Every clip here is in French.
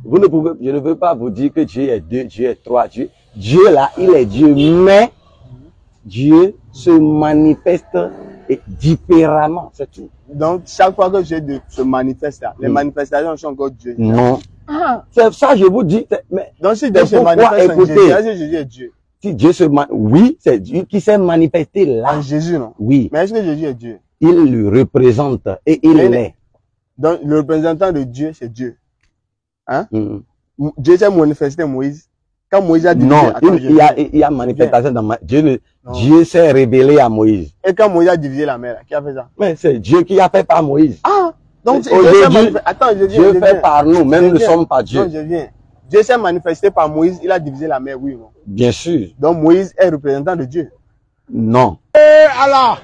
Vous ne pouvez, je ne veux pas vous dire que Dieu est deux, Dieu est trois. Dieu là, il est Dieu, mais Dieu se manifeste différemment, c'est tout. Donc, chaque fois que Dieu se manifeste, les manifestations sont encore Dieu. Non. Ah, c'est ça, je vous dis. Mais, donc, si Dieu se manifeste en Jésus, est-ce que Jésus est Dieu? Si Dieu se manifeste, oui, c'est Dieu qui s'est manifesté là. En Jésus, non? Oui. Mais est-ce que Jésus est Dieu? Il le représente et il l'est. Donc, le représentant de Dieu, c'est Dieu. Hein? Dieu s'est manifesté à Moïse. Quand Moïse a dit non, il y a manifestation dans Dieu. Dieu s'est révélé à Moïse. Et quand Moïse a divisé la mer, qui a fait ça? Mais c'est Dieu qui a fait par Moïse. Ah! Donc, attends, Dieu fait par nous, même nous ne sommes pas Dieu. Non, je viens. Dieu s'est manifesté par Moïse, il a divisé la mer, oui ou non? Bien sûr. Donc Moïse est représentant de Dieu. Non. Allah!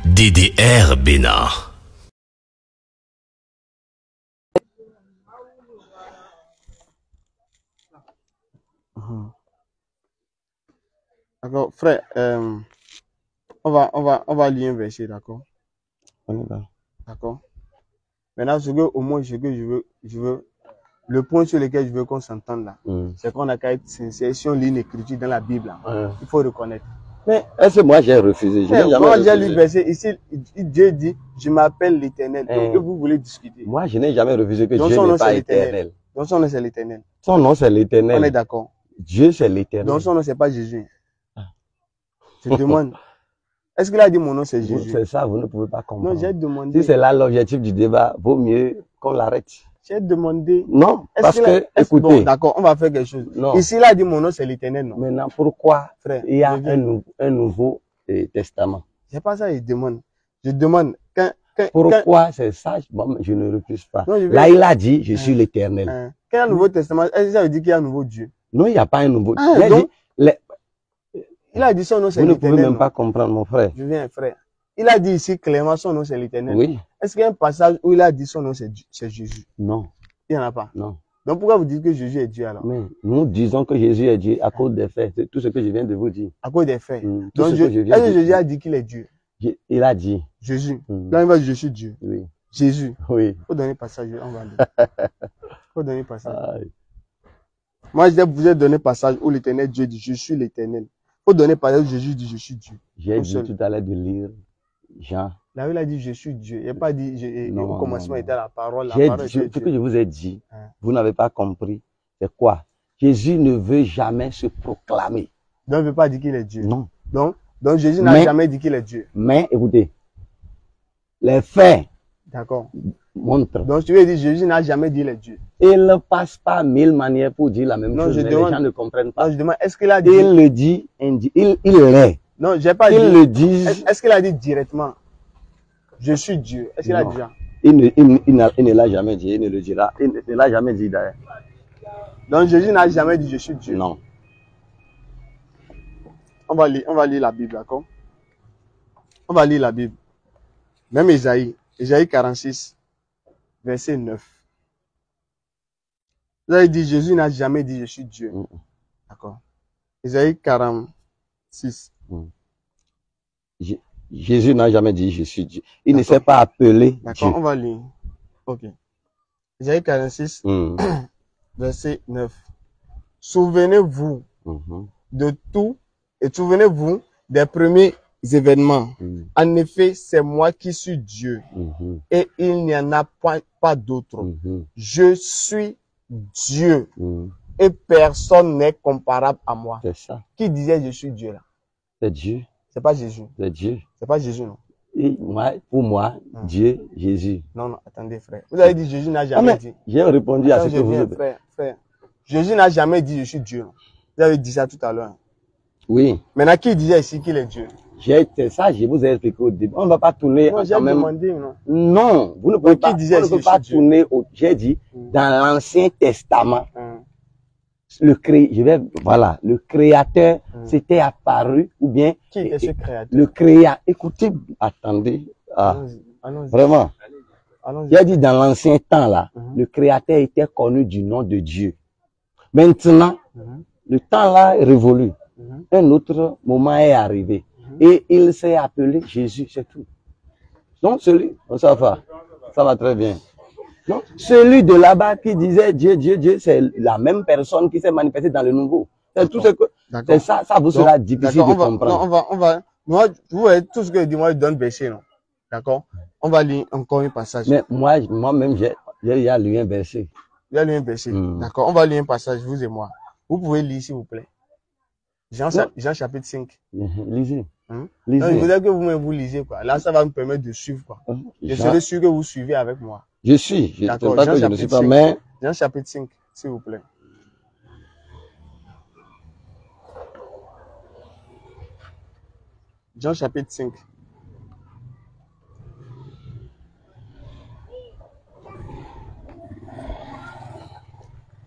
DDR Bénard. D'accord, frère, on va lire un verset, d'accord? D'accord. Maintenant, au moins, je veux, le point sur lequel je veux qu'on s'entende là, c'est qu'on a qu'à être sincère. Si on lit une écriture dans la Bible, il faut reconnaître. Mais est-ce que moi j'ai refusé? Moi j'ai lu le verset, ici, Dieu dit, je m'appelle l'Éternel. Donc, que vous voulez discuter? Moi, je n'ai jamais refusé que Dieu n'est pas éternel. Donc, son nom c'est l'Éternel. Son nom c'est l'Éternel. On est d'accord. Dieu c'est l'Éternel. Donc, son nom c'est pas Jésus. Je demande. Est-ce qu'il a dit mon nom c'est Jésus? C'est ça, vous ne pouvez pas comprendre. Non, j'ai demandé. Si c'est là l'objectif du débat, vaut mieux qu'on l'arrête. J'ai demandé. Non, parce que, écoutez. Bon, d'accord, on va faire quelque chose. Non. Ici, il a dit mon nom c'est l'Éternel, non? Maintenant, pourquoi frère, il y a un nouveau testament? C'est pas ça, je demande. Je demande. Pourquoi c'est ça? Bon, je ne refuse pas. Non, là, il a dit, je suis l'Éternel. Quand il y a un nouveau testament, est-ce que ça veut dire qu'il y a un nouveau Dieu? Non, il n'y a pas un nouveau Dieu. Il a dit son nom c'est l'Éternel. Vous ne pouvez même pas comprendre, mon frère. Je viens, frère. Il a dit ici clairement son nom c'est l'Éternel. Oui. Est-ce qu'il y a un passage où il a dit son nom c'est Jésus? Non. Il n'y en a pas. Non. Donc pourquoi vous dites que Jésus est Dieu alors? Mais nous disons que Jésus est Dieu à cause des faits. C'est tout ce que je viens de vous dire. À cause des faits. Donc est-ce que Jésus a dit qu'il est Dieu? Il a dit. Jésus. Là, il va dire je suis Dieu. Oui. Jésus. Oui. Faut donner passage, on va lire. Faut donner passage. Moi, je vous ai donné passage où l'Éternel Dieu dit je suis l'Éternel. Faut donner passage où Jésus dit je suis Dieu. J'ai dit tout à l'heure de lire Jean. Là, il a dit je suis Dieu. Il n'a pas dit au commencement était la parole. Ce que je vous ai dit, vous n'avez pas compris. C'est quoi? Jésus ne veut jamais se proclamer. Donc, il ne veut pas dire qu'il est Dieu. Non. Donc Jésus n'a jamais dit qu'il est Dieu. Mais écoutez, les faits montrent. Donc tu veux dire Jésus n'a jamais dit qu'il est Dieu. Il ne passe pas 1000 manières pour dire la même chose, mais les gens ne comprennent pas. Non, je demande, est-ce qu'il a dit? Il le dit, il l'est. Non, j'ai pas dit. Il le dit. Est-ce qu'il a dit directement? Je suis Dieu. Est-ce qu'il a dit ça? Il ne l'a jamais dit, il ne le dira. Il ne l'a jamais dit d'ailleurs. Donc Jésus n'a jamais dit je suis Dieu. Non. On va lire la Bible, d'accord? On va lire la Bible. Même Isaïe 46, verset 9. Là, il dit, Jésus n'a jamais dit je suis Dieu. D'accord? Isaïe 46. Jésus n'a jamais dit je suis Dieu. Il ne s'est pas appelé Dieu. D'accord, on va lire. Ok. Isaïe 46, verset 9. Souvenez-vous de tout et souvenez-vous des premiers événements. En effet, c'est moi qui suis Dieu et il n'y en a pas d'autre. Je suis Dieu et personne n'est comparable à moi. C'est ça. Qui disait je suis Dieu là? C'est Dieu. C'est pas Jésus. C'est Dieu. C'est pas Jésus, non? Et pour moi, Dieu, Jésus. Non, attendez, frère. Vous avez dit Jésus n'a jamais dit. J'ai répondu à ce que vous avez dit. Frère. Jésus n'a jamais dit je suis Dieu. Vous avez dit ça tout à l'heure. Oui. Maintenant, qui disait ici qu'il est Dieu? C'est ça, je vous ai expliqué au début. On ne va pas tourner. Non, j'ai demandé, non? Non, vous ne pouvez pas, tourner. J'ai dit, dans l'Ancien Testament, le Créateur s'était apparu, ou bien. Qui est ce Créateur? Le Créateur. Écoutez, attendez. Vraiment. J'ai dit, dans l'ancien temps, là, le Créateur était connu du nom de Dieu. Maintenant, le temps là est révolu. Un autre moment est arrivé. Et il s'est appelé Jésus, c'est tout. Donc, ça va très bien. Non, celui de là-bas qui disait Dieu, Dieu, Dieu, c'est la même personne qui s'est manifestée dans le nouveau. C'est tout ce que, c'est ça, ça vous sera difficile de comprendre. Non, moi, vous voyez, tout ce que je dis, moi, je donne verset, non? D'accord? On va lire encore un passage. Mais moi-même, j'ai lu un verset. Il y a lu un verset. D'accord? On va lire un passage, vous et moi. Vous pouvez lire, s'il vous plaît. Jean chapitre 5. Lisez. Lisez. Non, je voudrais que vous-même vous lisez, quoi. Là, ça va me permettre de suivre, quoi. Je serai sûr que vous suivez avec moi. Je suis. Je ne sais pas que je ne suis pas, 5. mais... Jean chapitre 5, s'il vous plaît. Jean chapitre 5.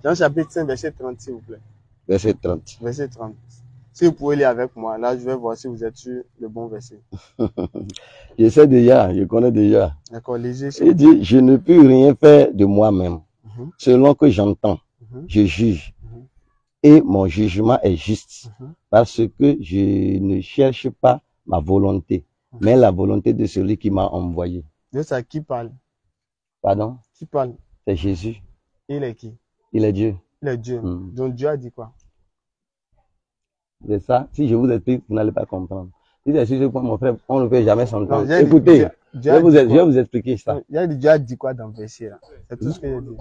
Jean chapitre 5, verset 30, s'il vous plaît. Verset 30. Verset 30. Si vous pouvez lire avec moi, là, je vais voir si vous êtes sur le bon verset. Je sais déjà, je connais déjà. D'accord, lisez. Il dit, je ne peux rien faire de moi-même. Selon que j'entends, je juge. Et mon jugement est juste. Parce que je ne cherche pas ma volonté, mais la volonté de celui qui m'a envoyé. De ça, qui parle? Pardon? Qui parle? C'est Jésus. Il est qui? Il est Dieu. Il est Dieu. Donc Dieu a dit quoi? C'est ça. Si je vous explique, vous n'allez pas comprendre. Si c'est sur mon frère, on ne fait jamais s'entendre. Écoutez, je vais vous expliquer ça. Dieu a dit quoi dans le verset là? C'est tout ce que j'ai dit.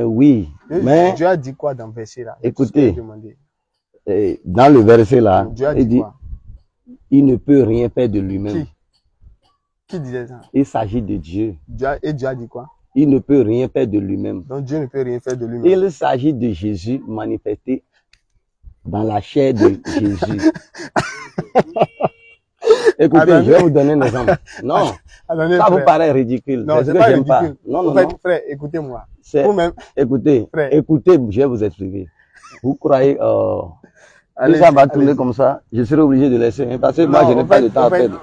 Oui, mais Dieu a dit quoi dans le verset là? Écoutez, dans le verset là, il dit, il ne peut rien faire de lui-même. Qui disait ça? Il s'agit de Dieu. Et Dieu a dit quoi? Il ne peut rien faire de lui-même. Donc Dieu ne peut rien faire de lui-même. Il s'agit de Jésus manifesté dans la chair de Jésus. Écoutez, je vais vous donner un exemple. Non, ça vous paraît ridicule. Non, c'est pas ridicule. Non, frère, écoutez-moi. Écoutez, je vais vous expliquer. Vous croyez que ça va tourner comme ça? Je serai obligé de laisser, parce que moi, je n'ai pas de temps à perdre.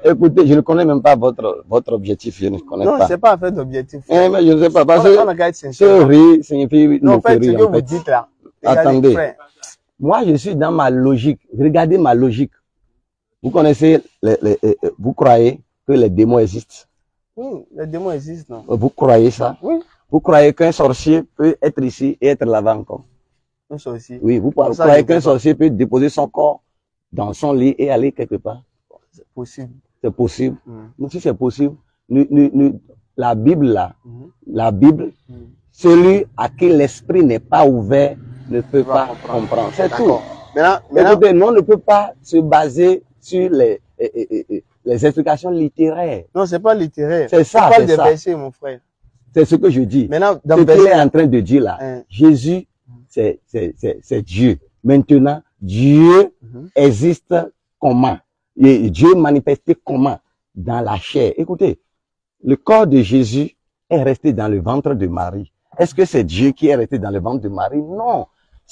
Écoutez, je ne connais même pas votre objectif, je ne connais pas. Non, c'est pas en fait d'objectif. Mais je ne sais pas, parce que ce riz signifie non, en fait, ce que vous dites là. Attendez, moi je suis dans ma logique. Regardez ma logique. Vous connaissez, vous croyez que les démons existent? Oui, les démons existent, non? Vous croyez ça? Oui. Vous croyez qu'un sorcier peut être ici et être là-bas encore? Un sorcier? Oui, vous croyez qu'un sorcier peut déposer son corps dans son lit et aller quelque part? C'est possible. C'est possible. Donc si c'est possible, la Bible là, la Bible, celui à qui l'esprit n'est pas ouvert ne peut pas comprendre. C'est tout. Écoutez, on ne peut pas se baser sur les explications littéraires. Non, c'est pas littéraire. C'est ça. C'est pas des versets, mon frère. C'est ce que je dis. Maintenant, ce qu'il est en train de dire là, Jésus, c'est Dieu. Maintenant, Dieu existe comment? Et Dieu manifesté comment? Dans la chair. Écoutez, le corps de Jésus est resté dans le ventre de Marie. Est-ce que c'est Dieu qui est resté dans le ventre de Marie? Non.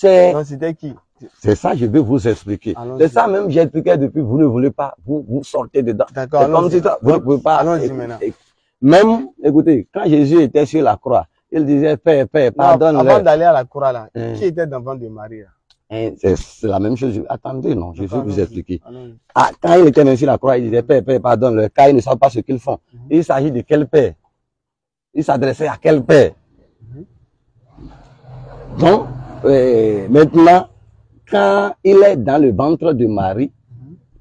Non, c'était qui? C'est ça, je vais vous expliquer. C'est ça même, j'ai expliqué depuis, vous ne voulez pas, vous sortez dedans. D'accord. C'est comme si ça, vous ne pouvez pas. Allons-y maintenant. Même, écoutez, quand Jésus était sur la croix, il disait, Père, pardonne-le. Avant d'aller à la croix là, qui était dans le ventre de Marie là? C'est la même chose. Attendez, non, je vais vous expliquer. Quand il était même sur la croix, il disait, Père, pardonne-le, car ils ne savent pas ce qu'ils font. Il s'agit de quel Père? Il s'adressait à quel Père? Donc, maintenant, quand il est dans le ventre de Marie,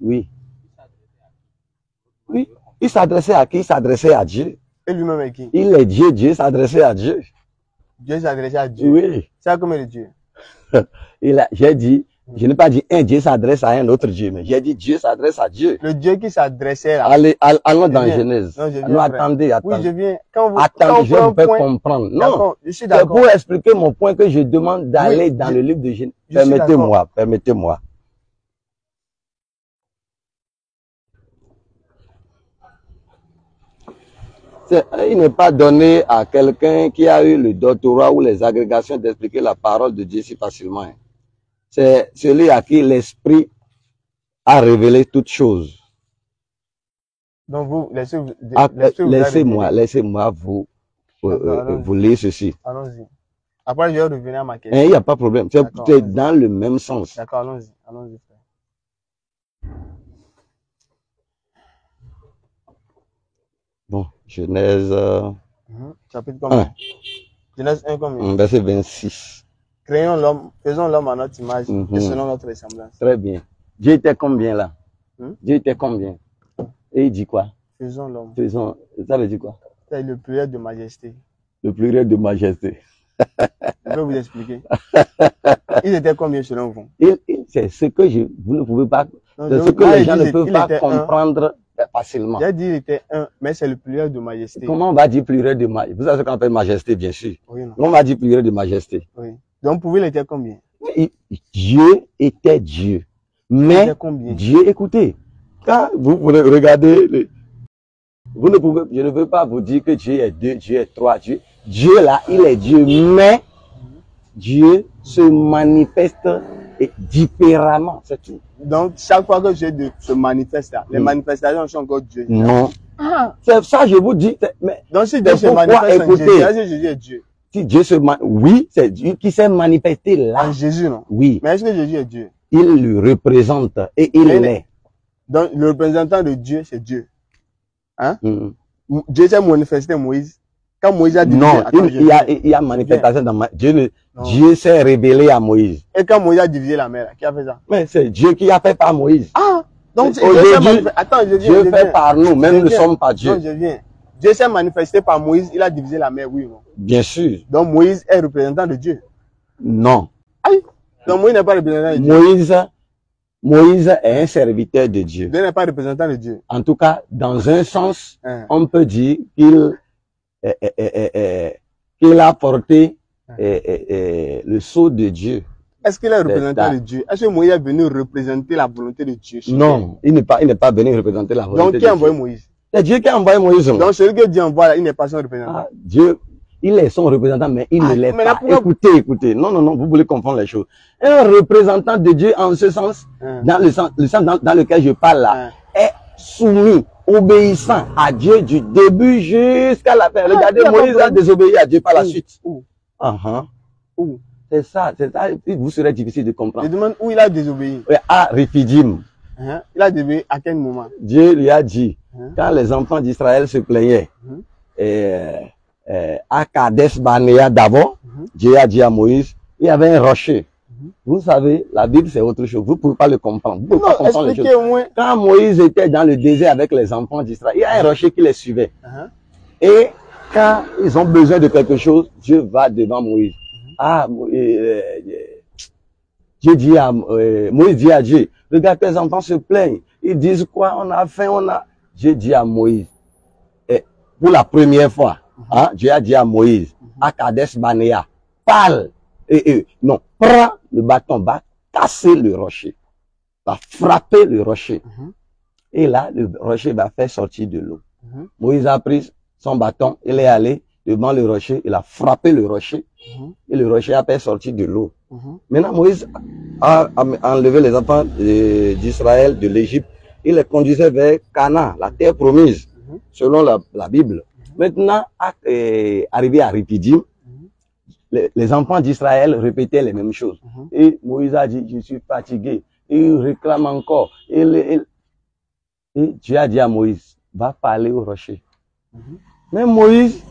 oui, il s'adressait à qui? Il s'adressait à Dieu. Et lui-même est qui? Il est Dieu, Dieu s'adressait à Dieu. Dieu s'adressait à Dieu? Oui. C'est comme le Dieu? J'ai dit, je n'ai pas dit un Dieu s'adresse à un autre Dieu, mais j'ai dit Dieu s'adresse à Dieu. Le Dieu qui s'adressait là. Allons dans Genèse. Non, attendez. Oui, je viens. Attendez, je peux comprendre. Non, je suis c'est pour expliquer mon point que je demande d'aller dans le livre de Genèse. Permettez-moi. Il n'est pas donné à quelqu'un qui a eu le doctorat ou les agrégations d'expliquer la parole de Dieu si facilement. C'est celui à qui l'Esprit a révélé toutes choses. Donc vous, laissez-moi vous lire ceci. Allons-y. Après, je vais revenir à ma question. Il n'y a pas de problème. C'est dans le même sens. D'accord, allons-y. Allons-y, frère. Bon, Genèse chapitre combien? 1. Genèse 1 combien? Verset 26. Créons l'homme, faisons l'homme à notre image et selon notre ressemblance. Très bien. Dieu était combien là? Dieu était combien? Et il dit quoi? Faisons l'homme. Faisons. Ça veut dire quoi? C'est le pluriel de majesté. Le pluriel de majesté. Je peux vous expliquer. Il était combien selon vous? C'est ce que vous ne pouvez pas. C'est ce Donc, que les gens ne peuvent pas comprendre facilement. J'ai dit il était un, mais c'est le pluriel de majesté. Comment on va dire pluriel de majesté? Vous savez ce qu'on appelle majesté, bien sûr. Oui, non. On va dire pluriel de majesté. Oui. Donc pour vous, il était combien? Dieu était Dieu. Mais Dieu, écoutez, quand vous regardez, vous ne pouvez, je ne veux pas vous dire que Dieu est deux, Dieu est trois, Dieu là, il est Dieu, mais Dieu se manifeste différemment, c'est tout. Donc chaque fois que Dieu se manifeste là, les manifestations sont encore Dieu. Non. C'est ça, je vous dis. Mais donc si Dieu se manifeste en Jésus, est-ce que Jésus est Dieu? Si Dieu se manifeste, oui, c'est Dieu qui s'est manifesté là. En Jésus, non? Oui. Mais est-ce que Jésus est Dieu? Il le représente et il l'est. Donc le représentant de Dieu, c'est Dieu. Hein? Dieu s'est manifesté à Moïse. Quand Moïse a dit non, il y a manifestation dans Dieu. Dieu s'est révélé à Moïse. Et quand Moïse a divisé la mer, qui a fait ça? Mais c'est Dieu qui a fait par Moïse. Ah, donc aujourd'hui, Dieu fait par nous, même nous ne sommes pas Dieu. Non, je viens. Dieu s'est manifesté par Moïse, il a divisé la mer, oui ou non? Bien sûr. Donc Moïse est représentant de Dieu. Non. Aïe. Donc Moïse n'est pas représentant de Dieu. Moïse est un serviteur de Dieu. Dieu n'est pas représentant de Dieu. En tout cas, dans un sens, on peut dire qu'il a porté le sceau de Dieu. Est-ce qu'il est représentant de Dieu? Est-ce que Moïse est venu représenter la volonté de Dieu? Non, il n'est pas venu représenter la volonté de Dieu. Donc qui a envoyé Moïse? C'est Dieu qui a envoyé Moïse. Donc celui que Dieu envoie là, il n'est pas son représentant. Dieu, il est son représentant, mais il ne l'est pas. Écoutez. Non, vous voulez comprendre les choses. Un représentant de Dieu en ce sens, dans le sens dans lequel je parle là, est soumis, obéissant à Dieu du début jusqu'à la fin. Regardez, Moïse a désobéi à Dieu par la suite. C'est ça, vous serez difficile de comprendre. Je demande où il a désobéi. À Rephidim. Il a désobéi à quel moment? Dieu lui a dit, quand les enfants d'Israël se plaignaient, à Kadesh Barnea d'abord, Dieu a dit à Moïse, il y avait un rocher. Vous savez, la Bible c'est autre chose. Vous ne pouvez pas le comprendre. Vous pouvez pas comprendre les choses. Quand Moïse était dans le désert avec les enfants d'Israël, il y a un rocher qui les suivait. Et quand ils ont besoin de quelque chose, Dieu va devant Moïse. Dieu dit à Moïse dit à Dieu, regarde tes enfants se plaignent. Ils disent quoi? On a faim, Dieu dit à Moïse, pour la première fois, Dieu a dit à Moïse, à Kadesh Barnea, parle, non, prends le bâton, va casser le rocher, va frapper le rocher. Et là, le rocher va faire sortir de l'eau. Moïse a pris son bâton, il est allé devant le rocher, il a frappé le rocher, et le rocher a fait sortir de l'eau. Maintenant, Moïse a enlevé les enfants d'Israël de l'Égypte, il les conduisait vers Canaan, la terre promise, selon la Bible. Maintenant, arrivé à Rephidim, les enfants d'Israël répétaient les mêmes choses. Et Moïse a dit, je suis fatigué. Et il réclame encore. Et Dieu a dit à Moïse, va parler au rocher. Mais Moïse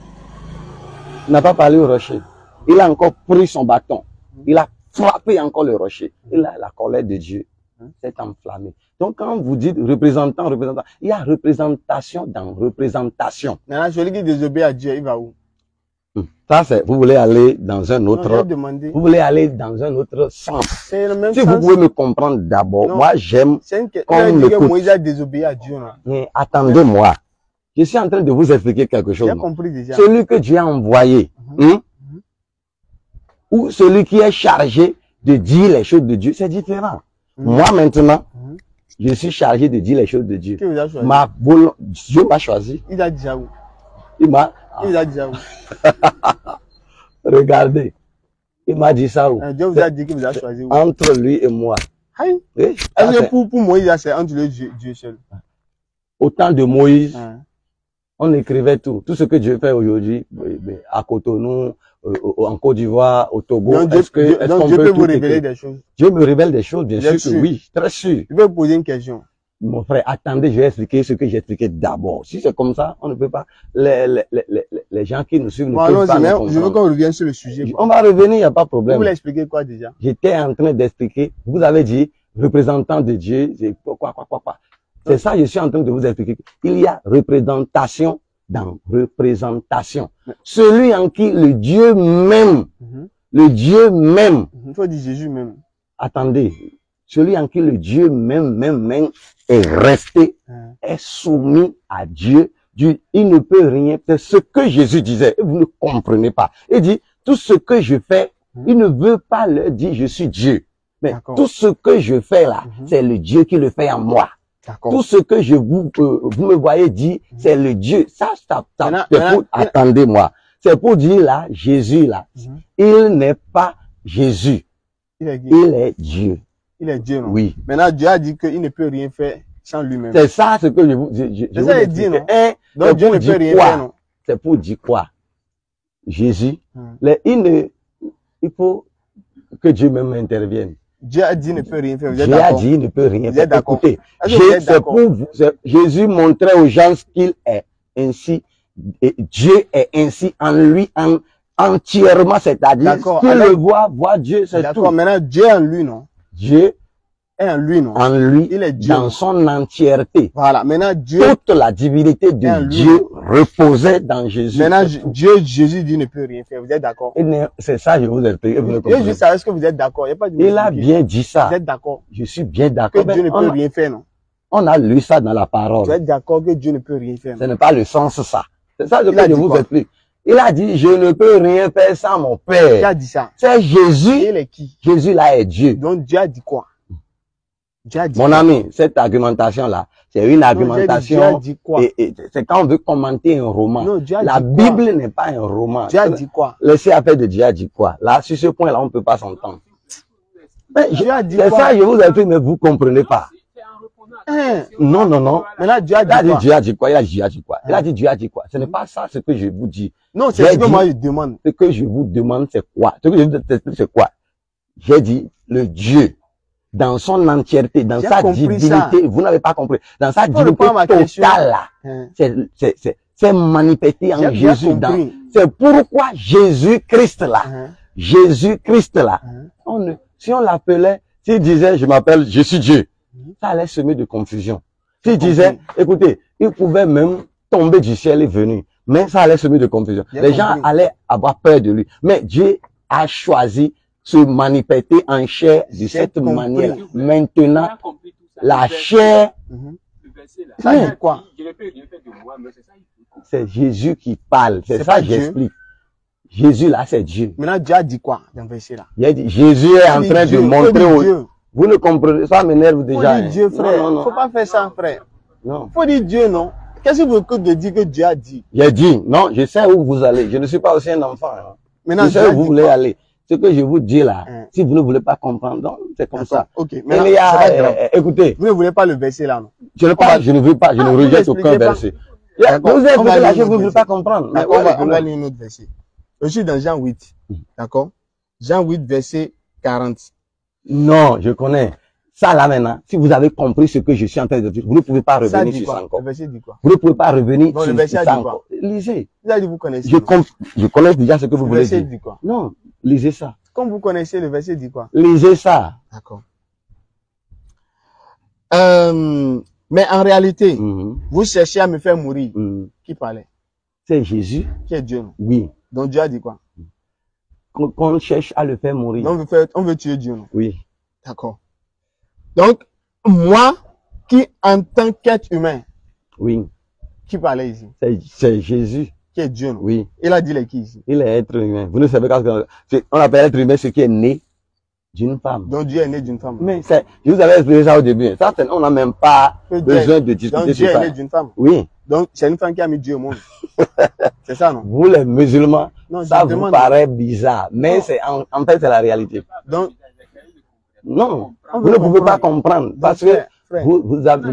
n'a pas parlé au rocher. Il a encore pris son bâton. Il a frappé encore le rocher. Et là, la colère de Dieu s'est enflammée. Donc, quand vous dites représentant, il y a représentation dans représentation. Maintenant, celui qui désobéit à Dieu, il va où? Ça, c'est, vous voulez aller dans un autre, vous voulez aller dans un autre sens. C'est le même si sens. Vous pouvez me comprendre d'abord, moi, j'aime que Moïse a désobéi à Dieu. Mais attendez-moi. Je suis en train de vous expliquer quelque chose. J'ai compris déjà. Celui que Dieu a envoyé, ou celui qui est chargé de dire les choses de Dieu, c'est différent. Moi, maintenant, je suis chargé de dire les choses de Dieu. Qui vous a choisi? Dieu m'a choisi. Il a déjà où? Il a déjà où? Regardez. Il m'a dit ça où? Dieu vous a dit qu'il vous a choisi où? Entre lui et moi. Est-ce que pour Moïse, c'est entre lui et Dieu seul? Au temps de Moïse, on écrivait tout. Tout ce que Dieu fait aujourd'hui, à Cotonou, en Côte d'Ivoire, au Togo. Donc Dieu peut vous révéler des choses? Dieu me révèle des choses, bien sûr que oui, très sûr. Je vais vous poser une question. Mon frère, attendez, je vais expliquer ce que j'ai expliqué d'abord. Si c'est comme ça, on ne peut pas. Les gens qui nous suivent ne peuvent pas nous comprendre. Je veux qu'on revienne sur le sujet. On va revenir, il n'y a pas de problème. Vous voulez expliquer quoi déjà? J'étais en train d'expliquer. Vous avez dit représentant de Dieu, quoi. C'est ça, je suis en train de vous expliquer. Il y a représentation dans représentation. Celui en qui le Dieu même, le Dieu même. Il faut dire Jésus même. Attendez. Celui en qui le Dieu même est resté, est soumis à Dieu. Dieu, il ne peut rien faire. Ce que Jésus disait, vous ne comprenez pas. Il dit, tout ce que je fais, il ne veut pas leur dire je suis Dieu. Mais tout ce que je fais là, c'est le Dieu qui le fait en moi. Tout ce que vous me voyez dire, c'est le Dieu. Ça attendez-moi. C'est pour dire là, Jésus là, il n'est pas Jésus. Il est Dieu. Il est Dieu, non? Oui. Maintenant, Dieu a dit qu'il ne peut rien faire sans lui-même. C'est ça ce que je vous dis. C'est ça, il dit, non? Donc, Dieu ne peut rien faire, non? C'est pour dire quoi? Jésus, il faut que Dieu même intervienne. Dieu a dit qu'il ne peut rien faire. Dieu a dit qu'il ne peut rien faire. Écoutez, c'est pour vous. Jésus montrait aux gens qu'il est ainsi. Et Dieu est ainsi en lui, entièrement, c'est-à-dire qu'il le voit Dieu, c'est tout. D'accord, maintenant, Dieu en lui, non? Dieu est en lui, non? En lui, il est Dieu, dans son entièreté. Voilà, maintenant Dieu. Toute la divinité de Dieu reposait dans Jésus. Maintenant, Jésus dit ne peut rien faire. Vous êtes d'accord? C'est ça, je vous ai expliqué. Je savais ce que vous êtes d'accord. Il a bien dit ça. Vous êtes d'accord? Je suis bien d'accord. Que Dieu ne peut rien faire, non? On a lu ça dans la parole. Vous êtes d'accord que Dieu ne peut rien faire? Ce n'est pas le sens ça. C'est ça que je vous explique. Il a dit, je ne peux rien faire sans mon Père. Qui a dit ça? C'est Jésus. Il est qui? Jésus là est Dieu. Donc Dieu a dit quoi? Dieu a dit Mon ami, cette argumentation-là, c'est une argumentation. Dieu a dit quoi? Et c'est quand on veut commenter un roman. Non, Dieu a la dit Bible n'est pas un roman. Dieu a dit quoi? Laissez affaire de Dieu a dit quoi? Là, sur ce point-là, on ne peut pas s'entendre. Dieu a dit quoi? C'est ça, je vous ai dit, mais vous comprenez pas. Non. Maintenant, Dieu a dit quoi? Dieu a dit quoi? Il a dit Dieu a dit quoi? Il a dit Dieu a dit quoi? Ce n'est pas ça ce que je vous dis. Non, c'est ce que moi je demande. Ce que je vous demande, c'est quoi? Ce que je vous explique, c'est quoi? J'ai dit le Dieu, dans son entièreté, dans sa divinité, vous n'avez pas compris. Dans sa divinité totale, là, c'est manifesté en Jésus. C'est pourquoi Jésus-Christ là, Jésus-Christ là, si on l'appelait, s'il disait, je m'appelle, je suis Dieu, ça allait semer de confusion. S'il disait, écoutez, il pouvait même tomber du ciel et venir, mais ça allait semer de confusion. Les gens allaient avoir peur de lui. Mais Dieu a choisi se manifester en chair de cette manière. Maintenant, la chair, ça dit quoi? C'est Jésus qui parle. C'est ça que j'explique. Jésus là, c'est Dieu. Maintenant, Dieu a dit quoi dans le verset là? Il a dit, Jésus est en train de montrer aux... Vous ne comprenez, ça m'énerve déjà. Faut dire Dieu, frère. Non. Faut pas faire ça, frère. Non. Faut dire Dieu, non. Qu'est-ce que vous voulez de dire que Dieu a dit? J'ai dit, non, je sais où vous allez. Je ne suis pas aussi un enfant. Hein. Maintenant, je sais où vous voulez aller. Ce que je vous dis là, si vous ne voulez pas comprendre, c'est comme ça. Ok. Maintenant, écoutez. Vous ne voulez pas le verset là, non? Je ne veux pas, je ne rejette aucun verset. Vous êtes là, je ne veux pas comprendre. On va lire un autre verset. Je suis dans Jean 8. D'accord? Jean 8, verset 40. Non, je connais. Ça là maintenant, si vous avez compris ce que je suis en train de dire, vous ne pouvez pas revenir sur ça encore. Le verset dit quoi? Vous ne pouvez pas revenir sur ça encore. Lisez. Vous avez dit vous connaissez. Je connais déjà ce que vous voulez dire. Le verset dit quoi? Non, lisez ça. Comme vous connaissez, le verset dit quoi? Lisez ça. D'accord. Mais en réalité, vous cherchez à me faire mourir. Qui parlait? C'est Jésus. Qui est Dieu, non? Oui. Donc Dieu a dit quoi? Qu'on cherche à le faire mourir. Donc on veut tuer Dieu, non? Oui. D'accord. Donc, moi, qui en tant qu'être humain, oui, qui parlait ici? C'est Jésus. Qui est Dieu, non? Oui. Il a dit les qui ici? Il est être humain. Vous ne savez pas ce qu'on appelle être humain, ce qui est né d'une femme. Donc Dieu est né d'une femme. Mais je vous avais expliqué ça au début. Ça, on n'a même pas besoin de discuter sur ça. Donc Dieu est né d'une femme. Oui. Donc c'est une femme qui a mis Dieu au monde. C'est ça, non? Vous les musulmans, non, ça vous paraît bizarre, mais c'est en fait c'est la réalité. Donc non, vous ne pouvez pas comprendre parce que vous avez,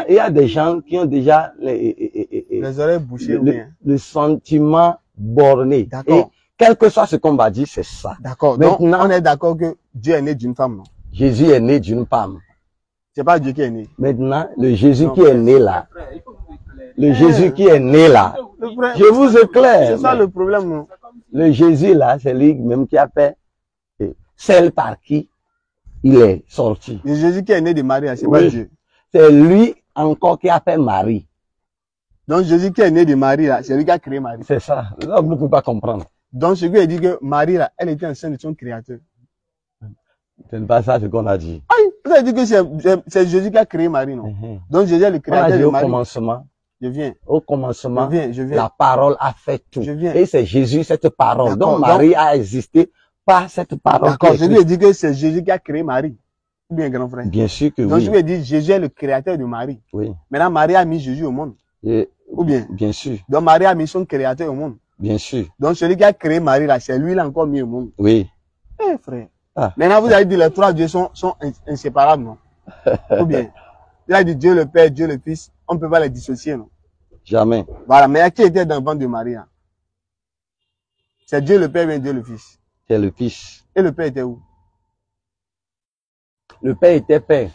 il y a des gens qui ont déjà les oreilles bouchées, le sentiment borné. D'accord. Quel que soit ce qu'on va dire, c'est ça. D'accord. Donc on est d'accord que Dieu est né d'une femme, non? Jésus est né d'une femme. C'est pas Dieu qui est né. Maintenant, le Jésus qui est né là, le Jésus qui est né là, je vous éclaire. C'est ça le problème, non? Le Jésus là, c'est lui même qui a fait celle par qui il est sorti. Le Jésus qui est né de Marie, c'est pas Dieu. C'est lui encore qui a fait Marie. Donc Jésus qui est né de Marie, c'est lui qui a créé Marie. C'est ça. Là, vous ne pouvez pas comprendre. Donc ce qui a dit que Marie, là, elle était enceinte de son créateur. Ce n'est pas ça ce qu'on a dit. Ah, vous avez dit que c'est Jésus qui a créé Marie, non? Donc Jésus est le créateur de Marie. Au commencement. Je viens. Au commencement, je viens. La parole a fait tout. Je viens. Et c'est Jésus, cette parole. Donc Marie a existé par cette parole. D'accord, je lui ai dit que c'est Jésus qui a créé Marie. Ou bien, grand frère? Bien sûr que donc, oui. Donc je lui ai dit, Jésus est le créateur de Marie. Oui. Maintenant, Marie a mis Jésus au monde. Ou bien? Bien sûr. Donc Marie a mis son créateur au monde. Bien sûr. Donc celui qui a créé Marie, là, c'est lui, là, encore mis au monde. Oui. Eh, frère. Ah. Maintenant, vous avez dit les trois dieux sont inséparables, non? Ou bien? Il a dit Dieu le Père, Dieu le Fils. On ne peut pas les dissocier, non? Jamais. Voilà, mais qui était dans le ventre de Marie? Hein? C'est Dieu le Père ou Dieu le Fils? C'est le Fils. Et le Père était où? Le Père était Père.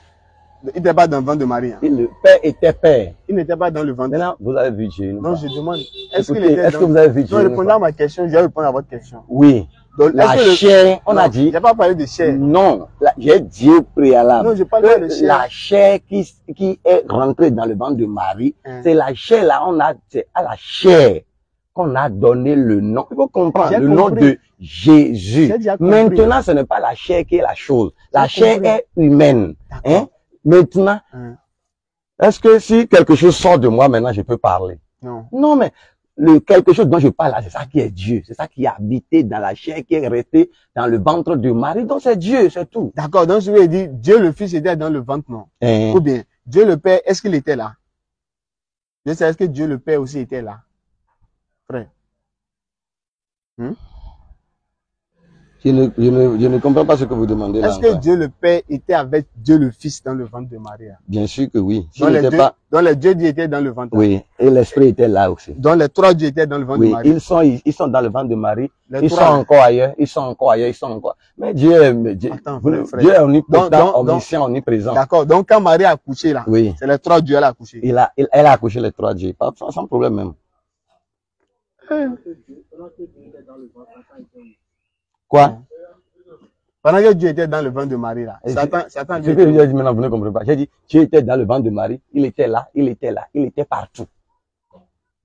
Il n'était pas dans le ventre de Marie. Hein? Le Père était Père. Il n'était pas dans le ventre. Maintenant, vous avez vu Dieu. Donc je demande, est-ce que vous avez vu Dieu? Non, répondez à ma question, je vais répondre à votre question. Oui. Donc, la chair, on a dit. J'ai pas parlé de chair. Non, j'ai dit au préalable. Non, je parle pas de chair. La chair qui est rentrée dans le ventre de Marie, c'est la chair là, c'est à la chair qu'on a donné le nom. Il faut comprendre le nom de Jésus. Maintenant, ce n'est pas la chair qui est la chose. La chair est humaine. Hein? Maintenant, est-ce que si quelque chose sort de moi maintenant, je peux parler? Non. Non, mais quelque chose dont je parle là, c'est ça qui est Dieu. C'est ça qui est habité dans la chair, qui est resté dans le ventre de Marie. Donc c'est Dieu, c'est tout. D'accord, donc je lui ai dit, Dieu le Fils était dans le ventre, non? Ou bien, Dieu le Père, est-ce qu'il était là? Je sais, est-ce que Dieu le Père aussi était là? Frère. Je ne comprends pas ce que vous demandez là. Est-ce que Dieu le Père était avec Dieu le Fils dans le ventre de Marie? Bien sûr que oui. Donc les deux dieux étaient dans le ventre. Oui, et l'Esprit était là aussi. Donc les trois dieux étaient dans le ventre de Marie. Ils sont dans le ventre de Marie. Ils sont encore ailleurs. Mais Dieu est omnipotent, omniscient, omniprésent. D'accord. Donc quand Marie a accouché là, c'est les trois dieux elle a accouché. Elle a accouché les trois dieux, sans problème même. Quoi? Pendant que Dieu était dans le ventre de Marie là, Satan lui a dit maintenant vous ne comprenez pas. J'ai dit Dieu était dans le ventre de Marie, il était là, il était partout.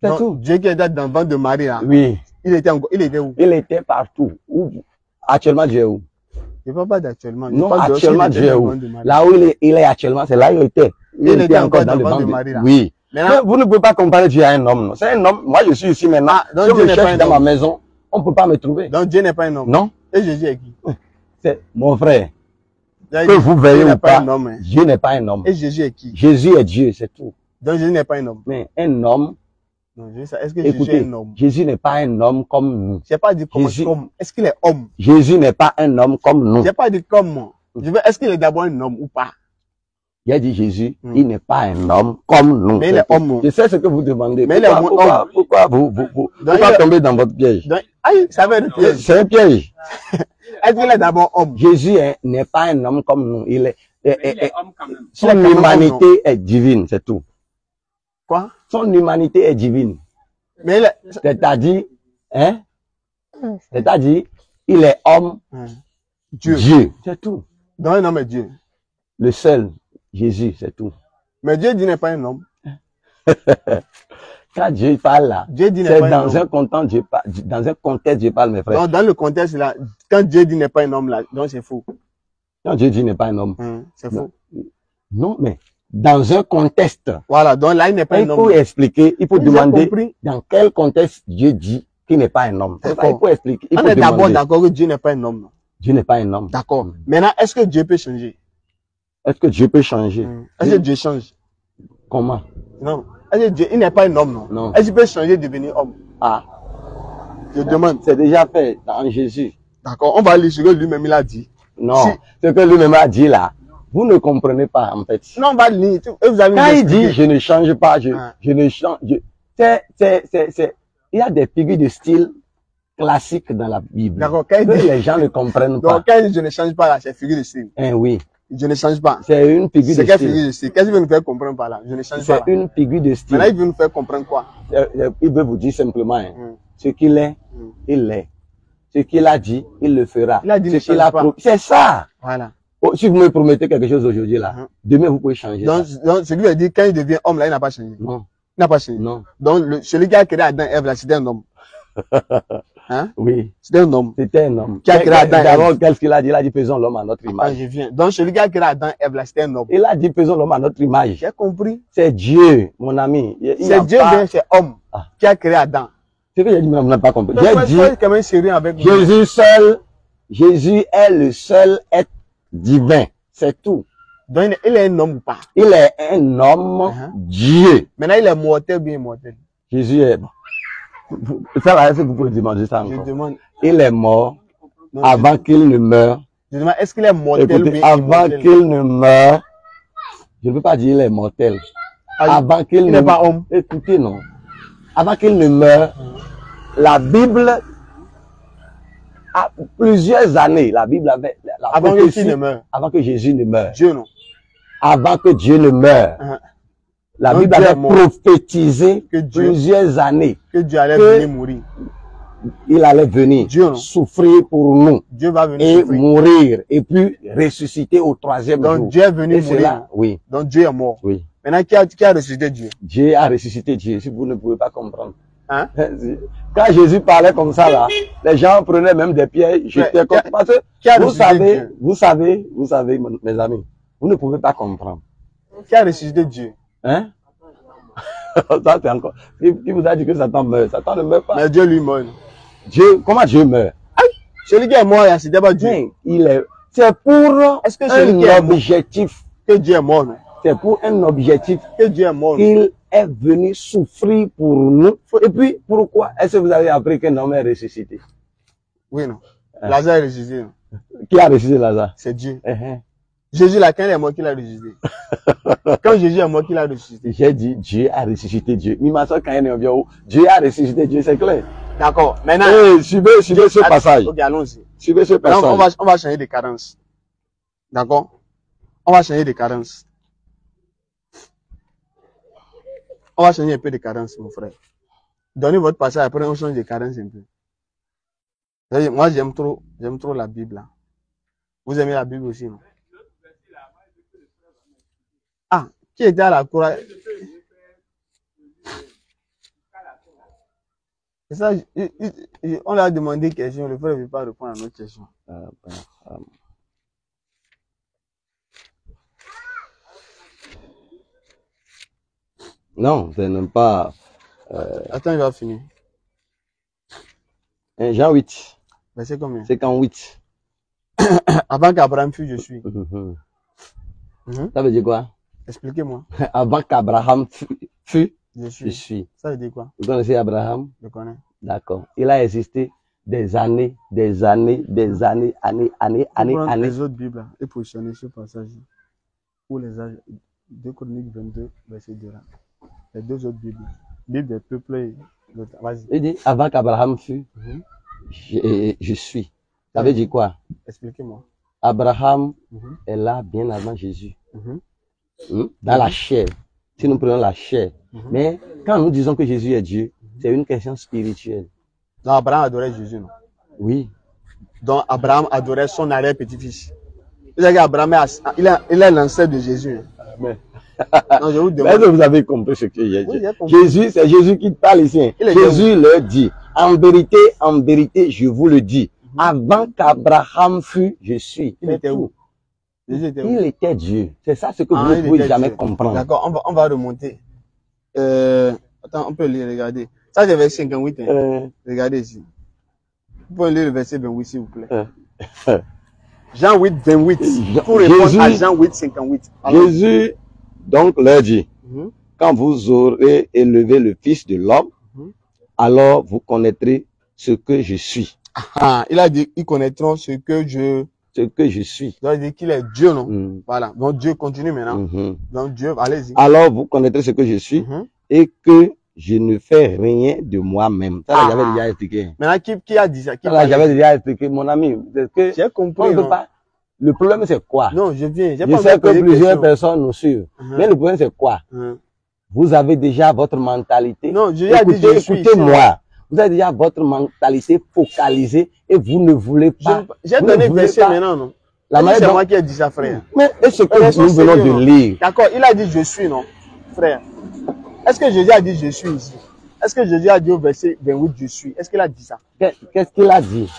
C'est tout. Dieu qui était dans le ventre de Marie là. Oui. Il était où? Il était partout. Actuellement Dieu est où? Je ne parle pas d'actuellement. Non, actuellement Dieu est où? Là où il est actuellement, c'est là où il était. Il était encore dans le ventre de Marie là. Oui. Mais vous ne pouvez pas comparer Dieu à un homme. C'est un homme. Moi je suis ici maintenant. Si je me cherche dans ma maison, on ne peut pas me trouver. Donc Dieu n'est pas un homme. Non. Et Jésus est qui? C'est mon frère. Que vous veillez ou pas, Dieu n'est pas un homme. Et Jésus est qui? Jésus est Dieu, c'est tout. Donc Jésus n'est pas un homme. Mais un homme. Est-ce que Jésus est un homme? Jésus n'est pas un homme comme nous. Je n'ai pas dit comme. Est-ce qu'il est homme? Jésus n'est pas un homme comme nous. Je n'ai pas dit comme. Est-ce qu'il est d'abord un homme ou pas? Il a dit Jésus, il n'est pas un homme comme nous. Mais il est homme. Je sais ce que vous demandez. Mais pourquoi vous tombez dans votre piège? Ça veut dire piège. C'est un piège. Est-ce qu'il est d'abord homme? Jésus n'est pas un homme comme nous. Il est homme quand même. Son humanité est divine, c'est tout. Quoi? Son humanité est divine. Mais c'est-à-dire, il est homme, Dieu. C'est tout. Donc un homme est Dieu. Le seul, Jésus, c'est tout. Mais Dieu dit n'est pas un homme. Quand Dieu parle là, c'est dans un contexte, Dieu parle, mes frères. Donc, dans le contexte là, quand Dieu dit n'est pas un homme là, donc c'est faux. Quand Dieu dit n'est pas un homme. C'est faux. Non, mais dans un contexte. Voilà, donc là, il n'est pas un homme. Il faut expliquer, il faut demander dans quel contexte Dieu dit qu'il n'est pas un homme. Il faut expliquer. On est d'abord d'accord que Dieu n'est pas un homme. Dieu n'est pas un homme. D'accord. Maintenant, est-ce que Dieu peut changer? Est-ce que Dieu peut changer? Est-ce que Dieu change? Comment? Non. Est-ce que Dieu, il n'est pas un homme, non? Est-ce qu'il peut changer, devenir homme? Ah. Je demande. C'est déjà fait dans Jésus. D'accord. On va lire ce que lui-même il a dit. Non. Ce que lui-même a dit là, vous ne comprenez pas en fait. Non, on va lire. Quand il dit je ne change pas, je ne change. Il y a des figures de style classiques dans la Bible. D'accord. Que les gens ne comprennent pas. Donc quand il dit je ne change pas là, c'est figure de style. Oui. Je ne change pas. C'est une figure de style. Qu'est-ce qu'il veut nous faire comprendre par là? Je ne change pas. C'est une figure de style. Maintenant, il veut nous faire comprendre quoi? Il veut vous dire simplement, hein, ce qu'il est, il l'est. Ce qu'il a dit, il le fera. Il a dit, ce qu'il a promis. C'est ça. Voilà. Oh, si vous me promettez quelque chose aujourd'hui, là, demain, vous pouvez changer. Donc, ce qui veut dire, quand il devient homme, là, il n'a pas changé. Non. Il n'a pas changé. Non. Donc, celui qui a créé Adam et Ève, là, c'était un homme. Hein? Oui. C'était un homme. C'était un homme. Qui a créé Adam et Ève. D'abord, qu'est-ce qu'il a dit? Il a dit, faisons l'homme à notre image. Je viens. Donc, celui qui a créé Adam et Ève, là, c'était un homme. Il a dit, faisons l'homme à notre image. J'ai compris. C'est Dieu, mon ami. C'est Dieu, bien, c'est homme qui a créé Adam. C'est ce que j'ai dit, mais vous n'avez pas compris. J'ai dit, quand même sérieux avec Jésus seul, Jésus est le seul être divin. C'est tout. Donc, il est un homme ou pas? Il est un homme, Dieu. Maintenant, il est mortel ou bien immortel? Jésus est... Ça va, est-ce que vous pouvez demander ça encore? Je demande. Il est mort avant qu'il ne meure. Je demande, est-ce qu'il est mortel ou bien avant immortel? qu'il ne meure, je ne peux pas dire il est mortel. Avant qu'il n'est pas homme. Écoutez, non. Avant qu'il ne meure, la Bible a plusieurs années. La Bible avait... Avant que Jésus ne meure. Avant que Jésus ne meure. Dieu, non. Avant que Dieu ne meure. La Bible avait prophétisé plusieurs années. Que Dieu allait venir mourir. Il allait venir souffrir pour nous. Dieu va venir et souffrir. Mourir. Et puis ressusciter au troisième jour. Donc Dieu est venu mourir. Là, oui. Donc Dieu est mort. Oui. Maintenant, qui a ressuscité Dieu? Dieu a ressuscité Dieu, si vous ne pouvez pas comprendre. Hein? Quand Jésus parlait comme ça, là, les gens prenaient même des pierres, jetaient comme... Parce que vous savez, mes amis, vous ne pouvez pas comprendre. Qui a ressuscité Dieu? Hein? Ça, c'est encore... Qui vous a dit que Satan meurt? Satan ne meurt pas. Mais Dieu lui meurt. Dieu, comment Dieu meurt? Celui qui est mort, c'était pas Dieu. C'est pour un objectif. Que Dieu est mort, non? C'est pour un objectif. Que Dieu est mort. Il est venu souffrir pour nous. Et puis, pourquoi est-ce que vous avez appris qu'un homme est ressuscité? Oui, non. Lazare est ressuscité. Non? Qui a ressuscité Lazare? C'est Dieu. Jésus, là, quand il est mort, qu'il a ressuscité. Quand Jésus est mort, qu'il a ressuscité. J'ai dit, Dieu a ressuscité Dieu. Dieu a ressuscité Dieu, c'est clair. D'accord. Maintenant, suivez ce passage. Ok, allons-y. Suivez ce passage. On va changer de cadence. D'accord? On va changer de cadence. On va changer un peu de cadence, mon frère. Donnez votre passage, après on change de cadence un peu. Moi, j'aime trop la Bible. Là. Vous aimez la Bible aussi, non? Ah, qui était à la cour? Et ça, on leur a demandé une question, le frère ne veut pas répondre à notre question. Non, ce n'est pas... Attends, il va finir. Jean 8. Verset combien? 58. Avant qu'Abraham fût, je suis. Ça veut dire quoi? Expliquez-moi. Avant qu'Abraham fût, je suis. Ça veut dire quoi? Vous connaissez Abraham? Je connais. D'accord. Il a existé des années, années. Les autres Bibles et positionner ce passage pour les âges 2 Chroniques 22, verset 2 là. Les deux autres Bibles. Bible des peuples. Vas-y. Il dit avant qu'Abraham fût, je suis. Ça veut dire quoi? Expliquez-moi. Abraham est là bien avant Jésus. Dans la chair. Si nous prenons la chair. Mais quand nous disons que Jésus est Dieu, c'est une question spirituelle. Donc Abraham adorait Jésus, non? Oui. Donc Abraham adorait son arrière-petit-fils. Abraham il est l'ancêtre de Jésus. Mais... Non, je vous demande. Est-ce que vous avez compris ce que j'ai dit? Oui, Jésus, c'est Jésus qui parle ici. Jésus leur dit, en vérité, je vous le dis, avant qu'Abraham fût, je suis. Il était où? Il était Dieu. C'est ça ce que vous ne pouvez jamais comprendre. D'accord, on va remonter. Attends, on peut lire, regardez. Ça, c'est verset 58. Hein. Regardez ici. Vous pouvez lire le verset 28, s'il vous plaît. Jean 8, 28. Pour répondre à Jean 8, 58. Alors, Jésus, donc, leur dit, quand vous aurez élevé le Fils de l'homme, alors vous connaîtrez ce que je suis. Il a dit, ils connaîtront ce que je suis. Il a dit qu'il est Dieu, non? Voilà. Donc Dieu continue maintenant. Donc Dieu, allez-y. Alors vous connaîtrez ce que je suis et que je ne fais rien de moi-même. Ça, j'avais déjà expliqué. Maintenant, qui a dit ça? Ça, j'avais déjà expliqué, mon ami. J'ai compris. Le problème, c'est quoi? Non, je viens. Je sais que plusieurs personnes nous suivent. Mais le problème, c'est quoi? Vous avez déjà votre mentalité. Non, écoutez-moi. Vous avez déjà votre mentalité focalisée et vous ne voulez pas. J'ai donné le verset maintenant, non? C'est moi qui ai dit ça, frère. Mais est-ce que nous venons de lire? D'accord, il a dit je suis, non? Frère. Est-ce que Jésus a dit je suis ici? Est-ce que Jésus a dit au verset 28 je suis? Est-ce qu'il a dit ça? Qu'est-ce qu'il a dit?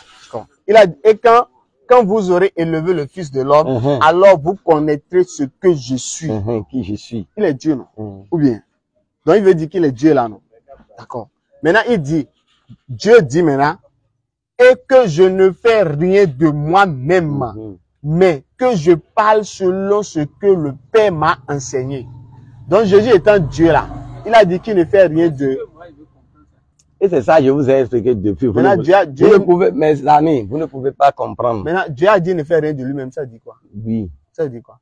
Il a dit, et quand vous aurez élevé le Fils de l'homme, alors vous connaîtrez ce que je suis. Qui je suis? Il est Dieu, non? Ou bien? Donc il veut dire qu'il est Dieu là, non? D'accord. Maintenant il dit, Dieu dit maintenant, et que je ne fais rien de moi-même, mais que je parle selon ce que le Père m'a enseigné. Donc Jésus étant Dieu là, il a dit qu'il ne fait rien de... Et c'est ça que je vous ai expliqué depuis. Vous ne pouvez, mes amis, vous ne pouvez pas comprendre. Maintenant, Dieu a dit qu'il ne fait rien de lui-même, ça dit quoi? Oui. Ça dit quoi?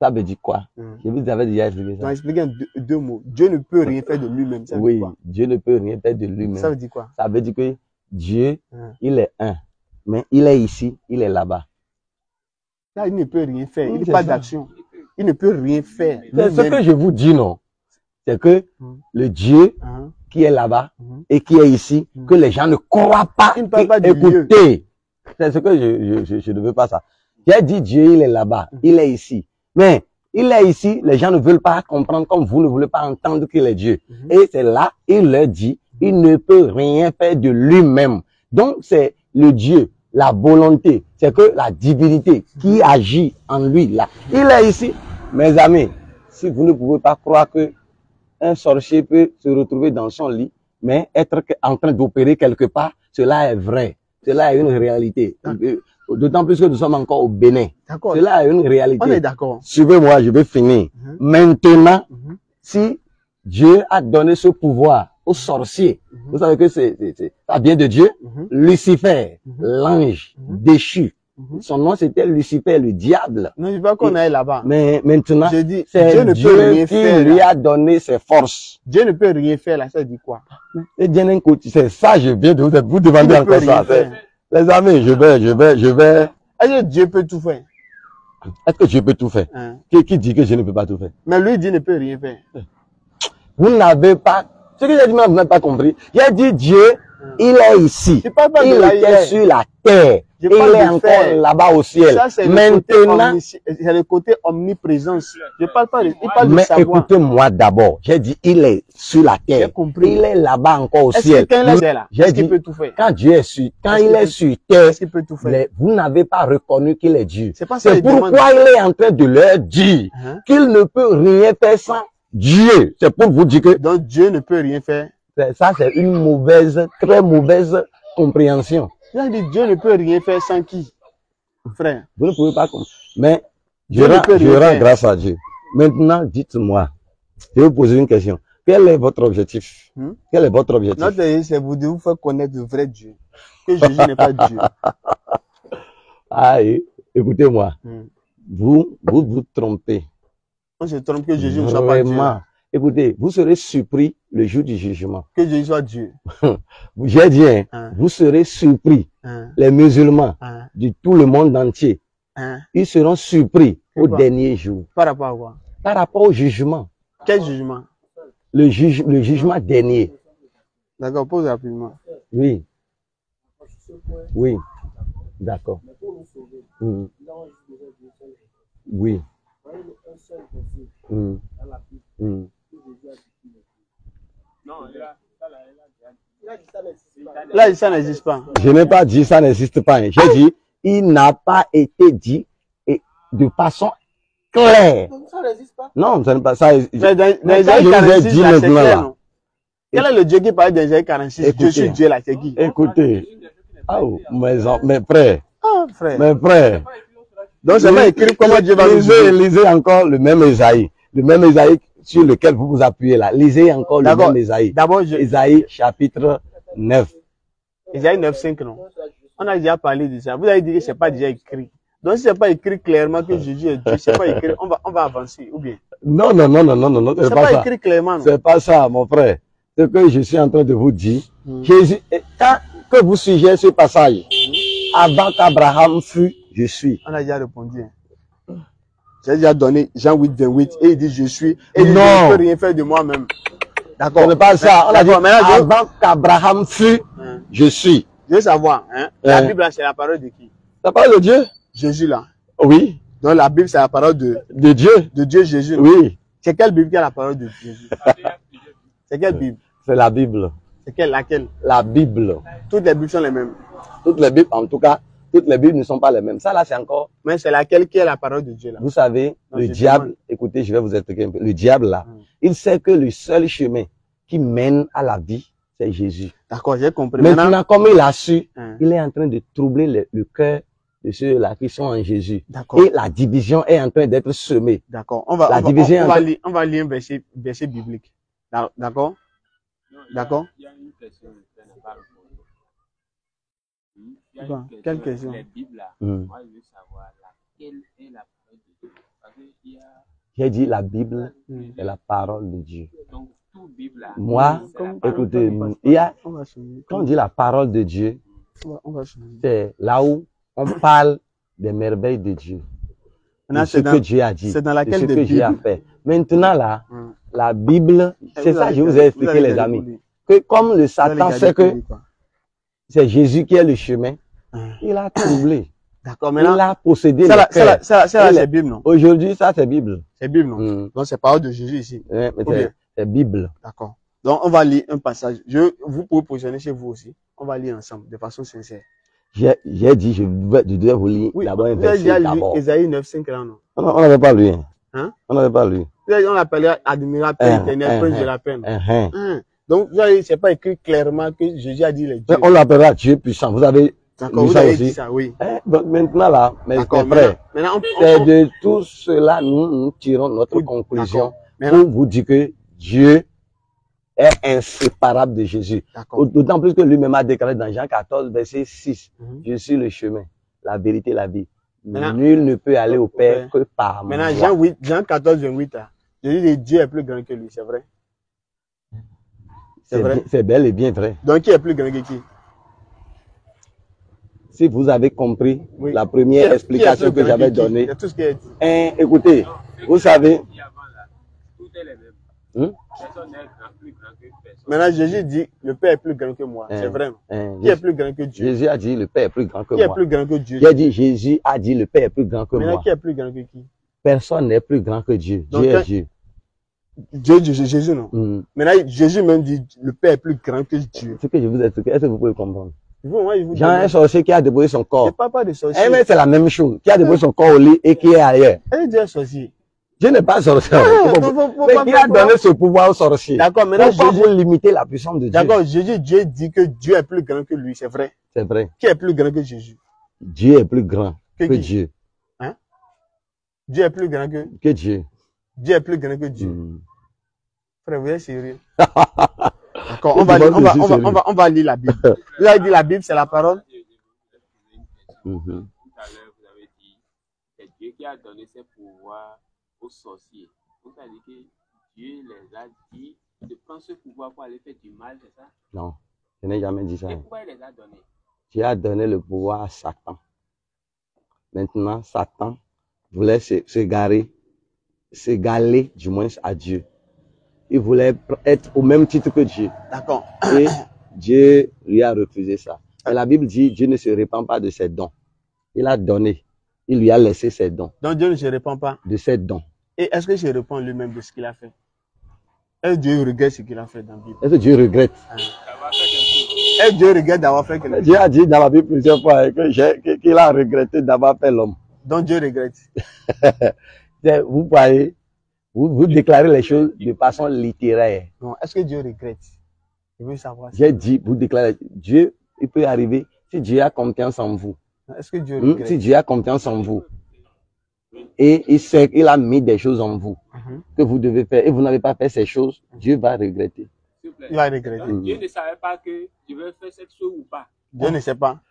Ça veut dire quoi? Je vous avais déjà expliqué ça. Donc expliquez deux mots. Dieu ne peut rien faire de lui-même, ça veut dire quoi? Oui, Dieu ne peut rien faire de lui-même. Ça veut dire quoi? Ça veut dire que Dieu, il est un. Mais il est ici, il est là-bas. Là, il ne peut rien faire, il n'a pas d'action. Il ne peut rien faire. C'est ce que je vous dis, non? C'est que le Dieu qui est là-bas et qui est ici, que les gens ne croient pas. Il ne parle pas écoutez, c'est ce que je ne veux pas ça. J'ai dit Dieu, il est là-bas, il est ici. Mais il est ici, les gens ne veulent pas comprendre comme vous ne voulez pas entendre qu'il est Dieu. Et c'est là, il leur dit, il ne peut rien faire de lui-même. Donc c'est le Dieu, la volonté, c'est que la divinité qui agit en lui là. Il est ici. Mes amis, si vous ne pouvez pas croire que un sorcier peut se retrouver dans son lit, mais être en train d'opérer quelque part, cela est vrai. Cela est une réalité. D'autant plus que nous sommes encore au Bénin. Cela est une réalité. On est d'accord. Suivez-moi, je vais finir. Maintenant, si Dieu a donné ce pouvoir aux sorciers, vous savez que ça vient de Dieu. Lucifer, l'ange déchu. Son nom c'était Lucifer, le diable. Non, je veux pas qu'on aille là-bas. Mais maintenant, c'est Dieu qui lui a donné ses forces. Dieu ne peut rien faire là, ça dit quoi? C'est ça, je viens de vous demander encore ça. Les amis, je vais. Est-ce que Dieu peut tout faire? Est-ce que Dieu peut tout faire? Qui dit que je ne peux pas tout faire? Mais lui dit ne peut rien faire. Vous n'avez pas, ce que j'ai dit, vous n'avez pas compris. J'ai dit Dieu, il est ici. Il était sur la terre. Il est encore là-bas au ciel. Ça, maintenant, c'est le côté omniprésence. Je parle pas, il parle de savoir. Mais écoutez-moi d'abord. J'ai dit, il est sur la terre. Il est là-bas encore au ciel. Est-ce qu'il peut tout faire? Quand Dieu est sur, quand il est sur terre, vous n'avez pas reconnu qu'il est Dieu. C'est pourquoi il est en train de leur dire qu'il ne peut rien faire sans Dieu. C'est pour vous dire que. Donc Dieu ne peut rien faire. Ça, c'est une mauvaise, très mauvaise compréhension. Dieu ne peut rien faire sans qui? Frère. Vous ne pouvez pas comprendre. Mais je rends grâce à Dieu. Maintenant, dites-moi, je vais vous poser une question. Quel est votre objectif? Quel est votre objectif? Notre objectif, c'est de vous faire connaître le vrai Dieu. Que Jésus n'est pas Dieu. Ah, écoutez-moi. Vous trompez. On se trompe que Jésus ne soit pas Dieu. Écoutez, vous serez surpris le jour du jugement. Que Jésus soit Dieu. J'ai dit, vous serez surpris. Les musulmans de tout le monde entier, ils seront surpris au dernier jour. Par rapport à quoi? Par rapport au jugement. Quel jugement? Le jugement dernier. D'accord, pose rapidement. Oui. Oui. D'accord. Oui. Là, ça n'existe pas. Je n'ai pas dit ça n'existe pas. J'ai dit, il n'a pas été dit de façon claire. Ça n'existe pas. Non, ça n'est pas ça. Mais dans Isaïe 46, là, c'est clair, non? Quel est le Dieu qui parle d'Isaïe 46? Je suis Dieu là, c'est qui? Écoutez. Oh, mes frères. Ah, frère. Mes frères. Donc, c'est pas écrit comment Dieu va nous dire. Lisez encore le même Isaïe. Le même Isaïe sur lequel vous vous appuyez là. Lisez encore le même Isaïe. D'abord, Isaïe chapitre 9. Isaïe 9, 5, non? On a déjà parlé de ça. Vous avez dit que c'est pas déjà écrit. Donc, si c'est pas écrit clairement que Jésus est Dieu, c'est pas écrit, on va avancer, ou bien? Non, c'est pas écrit clairement, non? C'est pas ça, mon frère. Ce que je suis en train de vous dire, Jésus, quand que vous suivez ce passage, avant qu'Abraham fût Je suis. On a déjà répondu. Hein. J'ai déjà donné Jean 8, 28 et il dit je suis. Et il dit, Non. je ne peux rien faire de moi-même. D'accord. On ne parle pas ça. On a dit maintenant, avant qu'Abraham fût, je suis. Je veux savoir, hein, la Bible, c'est la parole de qui? La parole de Dieu? Jésus, là. Oui. Donc la Bible, c'est la parole de Dieu. De Dieu, Jésus. Oui. C'est quelle Bible qui a la parole de Jésus? C'est quelle Bible? C'est la Bible. C'est laquelle? La Bible. Toutes les Bibles sont les mêmes. Toutes les Bibles, en tout cas, toutes les Bibles ne sont pas les mêmes. Ça, là, c'est encore... Mais c'est laquelle qui est la parole de Dieu, là? Vous savez, non, le diable, écoutez, je vais vous expliquer un peu. Le diable, là, il sait que le seul chemin qui mène à la vie, c'est Jésus. D'accord, j'ai compris. Maintenant, comme il a su, il est en train de troubler le cœur de ceux-là qui sont en Jésus. Et la division est en train d'être semée. D'accord. On va lire un verset biblique. D'accord? D'accord? Il y a une question que je n'ai pas répondu. Quelle question? Les Bibles là. Moi, je veux savoir laquelle est la parole de Dieu. Parce qu'il y a... J'ai dit la Bible est la parole de Dieu. Donc, tout Bible là. Moi, écoutez, il y a, quand on dit la parole de Dieu, c'est là où on parle des merveilles de Dieu. De ce que Dieu a dit, c'est dans laquelle de ce que Dieu a fait. Maintenant là, la Bible, c'est ça que je vous ai expliqué les amis. Que comme le Satan sait que c'est Jésus qui est le chemin, il a troublé. D'accord, maintenant. Il a possédé ça, c'est Bible, non? Aujourd'hui, ça, c'est Bible. C'est Bible, non? Donc, c'est parole de Jésus ici. Ouais, mais c'est Bible. D'accord. Donc, on va lire un passage. Vous pouvez positionner chez vous aussi. On va lire ensemble, de façon sincère. J'ai dit, je devais vous lire d'abord un verset d'abord. Esaïe 9, 5 là, non? On n'avait pas lu. Hein? On n'avait pas lu. On l'appelait admirable, Père éternel, prince de la peine. Donc, c'est pas écrit clairement que Jésus a dit les dieux. On l'appellera Dieu puissant. Vous avez D'accord, vous avez dit ça, oui. Donc maintenant là, mais c'est vrai. C'est de tout cela, nous tirons notre conclusion pour vous dire que Dieu est inséparable de Jésus. D'autant plus que lui-même a déclaré dans Jean 14, verset 6, je suis le chemin, la vérité, la vie. Nul ne peut aller au Père que par moi. Maintenant, Jean 14, 28, là, Jésus dit Dieu est plus grand que lui, c'est vrai? C'est vrai? C'est bel et bien vrai. Donc, qui est plus grand que qui? Si vous avez compris la première explication que j'avais donnée. Tout ce qui est dit. Écoutez, vous savez. Maintenant, Jésus dit, le Père est plus grand que moi. C'est vrai. Qui est plus grand que Dieu? Jésus a dit, le Père est plus grand que moi. Qui est plus grand que Dieu? J'ai dit, Jésus a dit, le Père est plus grand que moi. Maintenant, qui est plus grand que qui? Personne n'est plus grand que Dieu. Dieu est Dieu. Jésus, non. Maintenant, Jésus même dit, le Père est plus grand que Dieu. Ce que je vous ai expliqué, est-ce que vous pouvez comprendre? Jean, un sorcier qui a déposé son corps. Je parle pas de sorcier. Mais c'est la même chose. Qui a déposé son corps au lit et qui est ailleurs. Elle dit un sorcier. Je n'ai pas sorcier. Mais qui a donné ce pouvoir au sorcier? D'accord, maintenant Jésus limiter la puissance de Dieu. D'accord, Dieu dit que Dieu est plus grand que lui, c'est vrai. C'est vrai. Qui est plus grand que Jésus? Dieu est plus grand que Dieu. Hein? Dieu est plus grand que Dieu. Dieu est plus grand que Dieu. Frère, vous êtes sérieux? D'accord, on va lire la Bible. Vous avez dit la Bible, c'est la parole. Tout à l'heure, vous avez dit, c'est Dieu qui a donné ses pouvoirs aux sorciers. Vous savez que Dieu les a dit de prendre ce pouvoir pour aller faire du mal, c'est ça? Non, je n'ai jamais dit ça. Et pourquoi il les a donnés? Dieu a donné le pouvoir à Satan. Maintenant, Satan voulait s'égarer du moins à Dieu. Il voulait être au même titre que Dieu. D'accord. Et Dieu lui a refusé ça. Et la Bible dit, Dieu ne se répand pas de ses dons. Il a donné. Il lui a laissé ses dons. Donc Dieu ne se répand pas de ses dons. Et est-ce qu'il se répand lui-même de ce qu'il a fait? Est-ce que Dieu regrette ce qu'il a fait dans la Bible? Est-ce que Dieu regrette? Est-ce que Dieu regrette d'avoir fait quelque chose? Dieu a dit dans la Bible plusieurs fois qu'il a regretté d'avoir fait l'homme. Donc Dieu regrette. Vous voyez, vous déclarez les choses de façon littéraire. Non, est-ce que Dieu regrette? Je veux savoir. J'ai dit, vous déclarez, Dieu, il peut arriver, si Dieu a confiance en vous. Est-ce que Dieu regrette? Si Dieu a confiance en vous. Et il sait qu'il a mis des choses en vous que vous devez faire et vous n'avez pas fait ces choses, Dieu va regretter. Il va regretter. Dieu ne savait pas que je vais faire cette chose ou pas. Dieu ne sait pas.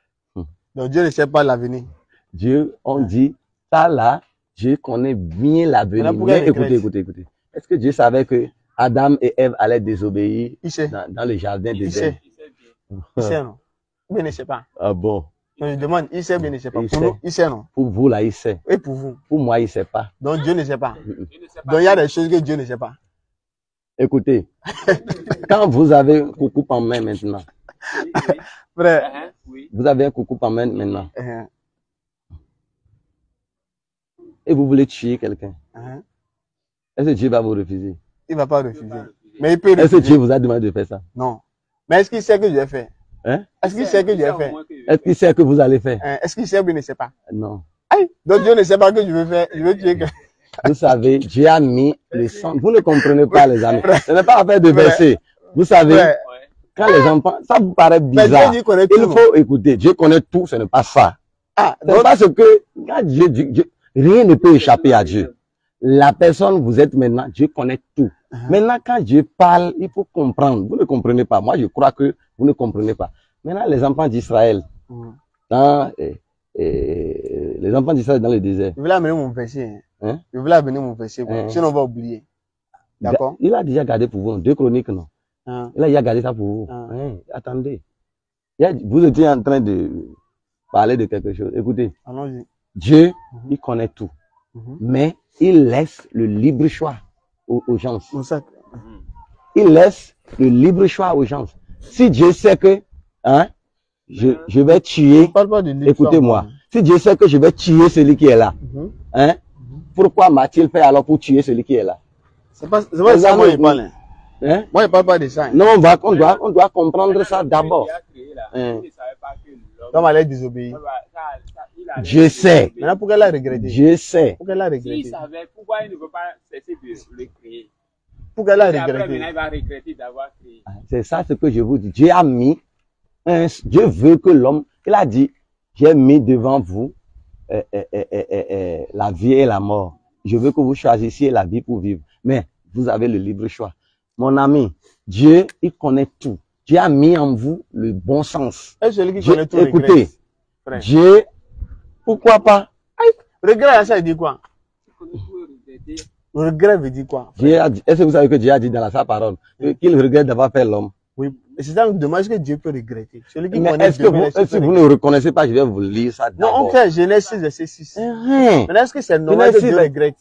Donc Dieu ne sait pas l'avenir. Dieu, on dit, ça là, Dieu connaît bien l'avenir. Mais écoutez. Est-ce que Dieu savait que Adam et Ève allaient désobéir dans le jardin d'Éden? Il sait, non? Mais il ne sait pas. Ah bon? Je demande, il sait bien, il ne sait pas. Il Pour sait. nous, il sait, non? Pour vous, là, il sait. Et pour vous? Pour moi, il sait pas. Donc Dieu ne sait pas. Dieu ne sait pas. Donc il y a des choses que Dieu ne sait pas. Écoutez, quand vous avez un coucou en main maintenant, Oui, oui. Frère, Oui. vous avez un coucou en main maintenant, hein, et vous voulez tuer quelqu'un, hein, est-ce que Dieu va vous refuser? il ne va pas refuser. Mais il peut Est-ce que refuser. Dieu vous a demandé de faire ça? Non. Mais est-ce qu'il sait que Dieu fait? Hein? Est-ce qu'il sait que Dieu au fait? moins que je Est-ce qu'il sait que vous allez faire? Hein, est-ce qu'il sait ou il ne sait pas? Non. Aïe, donc Dieu ne sait pas que je veux faire. Je veux tuer quelqu'un. Vous savez, Dieu a mis le sang. Vous ne comprenez pas, les amis. Ce n'est pas affaire de verser. Vous savez, Frère, Ouais. quand les enfants, ça vous paraît mais Dieu bizarre. dit qu'on est Il tout. faut écouter. Dieu connaît tout, ce n'est pas ça. Ah, C'est donc, parce que, quand rien ne peut échapper à Dieu. La personne, vous êtes maintenant, Dieu connaît tout. Maintenant, quand Dieu parle, il faut comprendre. Vous ne comprenez pas. Moi, je crois que vous ne comprenez pas. Maintenant, les enfants d'Israël, dans, les enfants d'Israël dans le désert, je voulais amener mon verset. Hein? Je voulais amener mon verset. Quoi. Hein? Sinon, on va oublier. D'accord? il a déjà gardé pour vous, 2 Chroniques, non? Hein? Il a déjà gardé ça pour vous. Ah. Hein, attendez. Vous étiez en train de parler de quelque chose. Écoutez, Allons-y. Dieu, il connaît tout. Mhm. Mais il laisse le libre choix aux gens. Mon sac. Il laisse le libre choix aux gens. Si Dieu sait que, hein, je vais tuer, On parle pas de livre. écoutez-moi, si Dieu sait que je vais tuer celui qui est là, hein, pourquoi m'a-t-il fait alors pour tuer celui qui est là? C'est pas de ça moi je parle. Hein. Hein? Moi je parle pas de ça. Hein. Non, on doit comprendre ça d'abord. Hein. Il ne savait pas que l'homme L'homme allait désobéir. il allait Dieu sait. Maintenant, pourquoi elle a regretté? Dieu sait. Pourquoi elle a S'il regretté? savait, pourquoi il ne veut pas cesser de le créer? Pourquoi elle a Et après, regretté? maintenant, il va regretter d'avoir créé. C'est ça ce que je vous dis. Dieu a mis, Dieu veut que l'homme, il a dit, j'ai mis devant vous la vie et la mort. Je veux que vous choisissiez la vie pour vivre. Mais vous avez le libre choix. Mon ami, Dieu, il connaît tout. Dieu a mis en vous le bon sens. Et celui qui Dieu- connaît tout écoutez, regrette. Frère. Dieu, pourquoi pas? Regret, ça veut dire quoi? Il connaît tout et regretter. Regret veut dire quoi? Dieu a dit, est-ce que vous savez que Dieu a dit dans sa parole qu'il regrette d'avoir fait l'homme? Oui. Et c'est ça, dommage que Dieu peut regretter. Celui qui Mais connaît est-ce que Dieu, vous, mais si vous ne reconnaissez pas, je vais vous lire ça Non, on d'abord. fait Genèse 6, verset 6. Hein? Maintenant, est-ce que c'est normal que Genèse Dieu 6, regrette?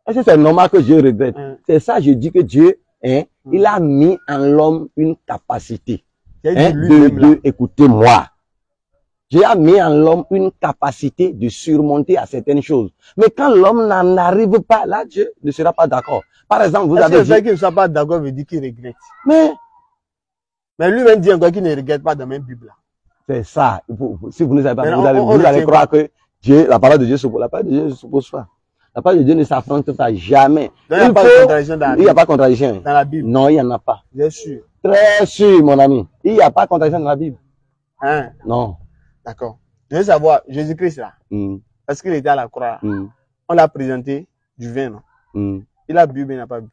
Est-ce que c'est normal que Dieu regrette? Hein. C'est ça, je dis que Dieu, hein, il a mis en l'homme une capacité. J'ai Hein, dit lui-même là. écoutez-moi. Dieu a mis en l'homme une capacité de surmonter à certaines choses. Mais quand l'homme n'en arrive pas, là, Dieu ne sera pas d'accord. Par exemple, vous Est-ce que avez le fait dit, qu'il ne soit pas d'accord veut dire qu'il regrette? mais Mais lui-même dit encore qu'il ne regrette pas dans la même Bible là. c'est ça. Si vous ne savez pas, Mais vous on allez retient croire que Dieu, la parole de Dieu s'oppose. La parole de Dieu ne s'oppose pas. La parole de Dieu ne s'affronte pas jamais. Donc, il n'y a pas de contradiction dans la Il n'y a Bible. pas de contradiction. Dans la Bible. Non, il n'y en a pas. Bien sûr. Très sûr, mon ami. Il n'y a pas de contradiction dans la Bible. Hein? Non. D'accord. Je veux savoir, Jésus-Christ là, Mm, parce qu'il était à la croix, là, mm, on l'a présenté du vin, non? mm. Il a bu, mais il n'a pas bu.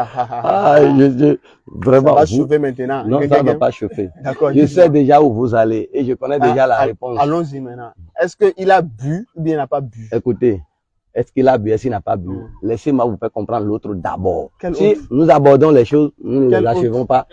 Ah, Ça vraiment. va vous- chauffer maintenant. Non, Quelqu'un- ça ne va pas chauffer. D'accord. Je dis-moi. sais déjà où vous allez et je connais déjà la Ah, réponse. Allons-y maintenant. Est-ce qu'il a bu ou bien il n'a pas bu? Écoutez, est-ce qu'il a bu, est-ce qu'il n'a pas bu? Mm. Laissez-moi vous faire comprendre l'autre d'abord. Quel Si autre? nous abordons les choses, nous ne Quel les achevons autre? pas.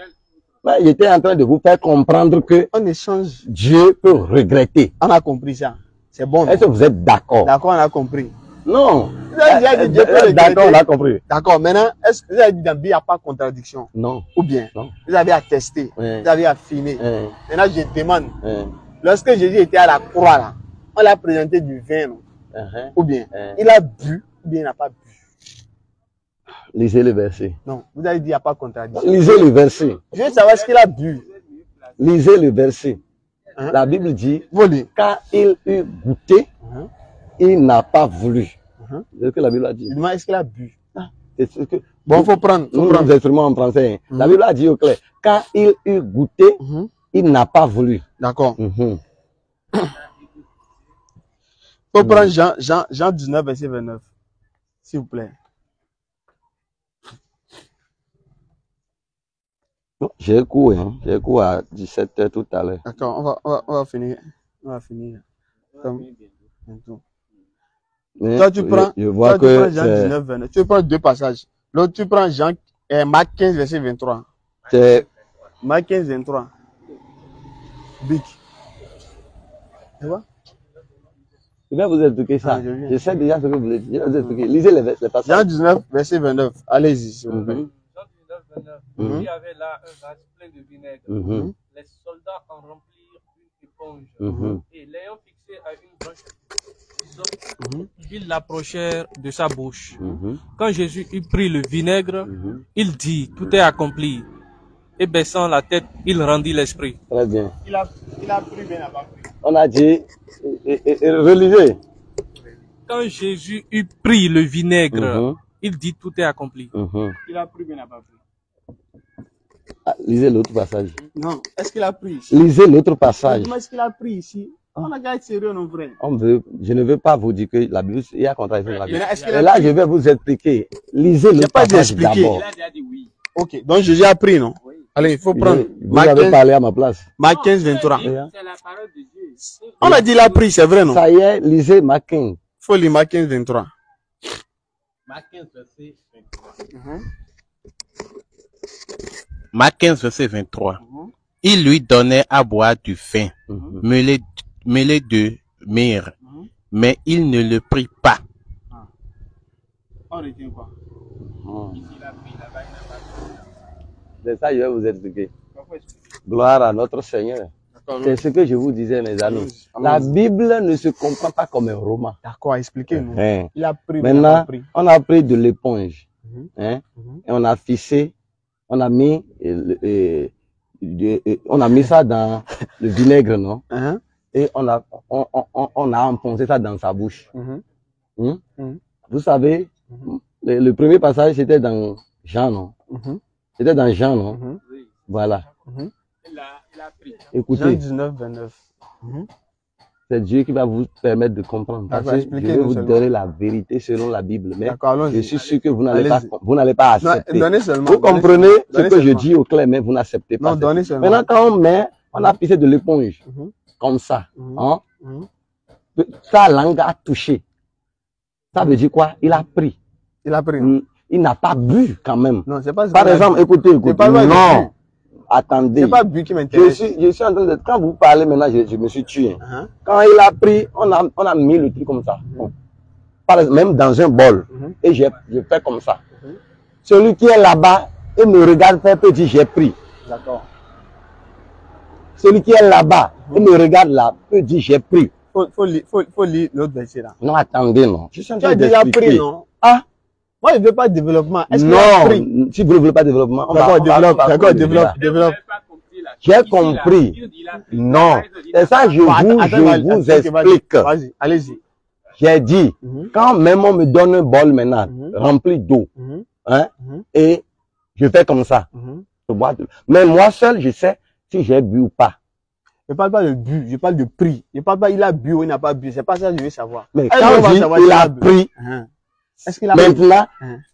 Mais j'étais en train de vous faire comprendre que On échange. Dieu peut regretter. On a compris ça. C'est bon. non? Est-ce que vous êtes d'accord? D'accord, on a compris. Non. Vous avez déjà dit Dieu peut D'accord, on regretter. a compris. D'accord. Maintenant, est-ce que vous avez dit dans la Bible, il n'y a pas de contradiction? Non. Ou bien, Non. vous avez attesté, Ouais. vous avez affiné. Hein, Maintenant, je demande, hein, lorsque Jésus était à la croix, là, on l'a présenté du vin, non? hein. Ou bien, Hein. il a bu, ou bien il n'a pas bu. Lisez le verset. Non, vous avez dit il n'y a pas de contradiction. Lisez le verset. Je veux savoir ce qu'il a bu. Lisez le verset. Hein? La Bible dit, Volé. quand il eut goûté, Hein? il n'a pas voulu. Hein? C'est ce que la Bible a dit. Je demande est-ce qu'il a bu. C'est ce que Bon, faut prendre. Faut nous prendre. nous exprimons en français. Hein. La Mhm. Bible a dit au clair, quand il eut goûté, Mhm. il n'a pas voulu. D'accord. Mhm. Faut prendre Jean 19, verset 29. S'il vous plaît. J'ai cours, hein. J'ai cours à 17h tout à l'heure. D'accord, on va finir. On va finir. Comme bientôt. Mais Toi, tu prends, je vois toi, tu prends que Jean c'est- 19, 29. Tu prends deux passages. L'autre, tu prends Marc 15, verset 23. c'est Marc 15, 23. Bic. Tu vois? Je vais vous expliquer ça. Ah, je sais déjà ce que vous voulez dire. Je vais vous expliquer. Lisez les passages. Jean 19, verset 29. Allez-y, s'il vous plaît. Jean 19, 29. Il y avait là un vase plein de vinaigre. Les soldats en remplirent une éponge. Et l'ayant fixé à une branche, ils l'approchèrent de sa bouche. Quand Jésus eut pris le vinaigre, il dit, tout est accompli. Et baissant la tête, il rendit l'esprit. Très bien. Il a pris, mais il n'a pas pris. On a dit, relisez. Quand Jésus eut pris le vinaigre, il dit, tout est accompli. Il a pris, mais il n'a pas pris. Ah, lisez l'autre passage. Non, est-ce qu'il a pris ici? Lisez l'autre passage. Dis-moi, est-ce qu'il a pris ici? On a qu'à être sérieux, non, vrai. Je ne veux pas vous dire que la Bible, il y a contradiction de la Bible. Est-ce qu'il Et a là, pris? je vais vous expliquer. Lisez l'autre passage d'abord. Il a déjà dit oui. Ok, donc Jésus a pris, non? Oui. Allez, il faut prendre. Vous avez parlé à ma place. Marc 15, 23. C'est la parole de Dieu. On a dit il a pris, c'est vrai, non? Ça y est, lisez Marc 15. Il faut lire Marc 15, 23. Marc 15, verset 23. Marc 15, verset 23. Il lui donnait à boire du vin, mêlé de myrrhe, mais il ne le prit pas. On retient quoi? C'est ça, je vais vous expliquer. Gloire à notre Seigneur. C'est ce que je vous disais, mes amis. La Bible ne se comprend pas comme un roman. D'accord, expliquez-nous. Il a pris, maintenant, on a pris de l'éponge. Et on a fixé, on a mis, on a mis ça dans le vinaigre, non? Et on a enfoncé ça dans sa bouche. Vous savez, le premier passage, c'était dans Jean, non? C'était dans Jean, non? Voilà. Il a pris. Écoutez, Jean 19, 29. c'est Dieu qui va vous permettre de comprendre. Parce que je vais vous donner la vérité selon la Bible. Mais je suis sûr que vous n'allez pas accepter. Vous comprenez ce que je dis au clair, mais vous n'acceptez pas. Maintenant, quand on a pissé de l'éponge, comme ça, sa langue a touché. Ça veut dire quoi? Il a pris. Il a pris. Il n'a pas bu quand même. Non, c'est pas. Par exemple, écoutez. Non. Attendez. C'est pas bu qui m'intéresse. Je suis en train de. Quand vous parlez maintenant, je me suis tué. Quand il a pris, on a mis le truc comme ça. Par exemple, même dans un bol. Et je fais comme ça. Celui qui est là-bas, il me regarde faire peut dire j'ai pris. D'accord. Celui qui est là-bas, il me regarde là, peut dire j'ai pris. Faut lire l'autre verset là. Non, attendez, non. Je suis en train de pris, non? Ah. Moi, je ne veux pas de développement. Non, si vous ne voulez pas de développement, d'accord, développe. J'ai compris. Non, c'est ça, je vous explique. Vas-y, allez-y. J'ai dit, quand même on me donne un bol maintenant, rempli d'eau, et je fais comme ça. Mais moi seul, je sais si j'ai bu ou pas. Je ne parle pas de bu, je parle de prix. Je ne parle pas il a bu ou il n'a pas bu. C'est pas ça que je veux savoir. Mais quand il a pris, maintenant,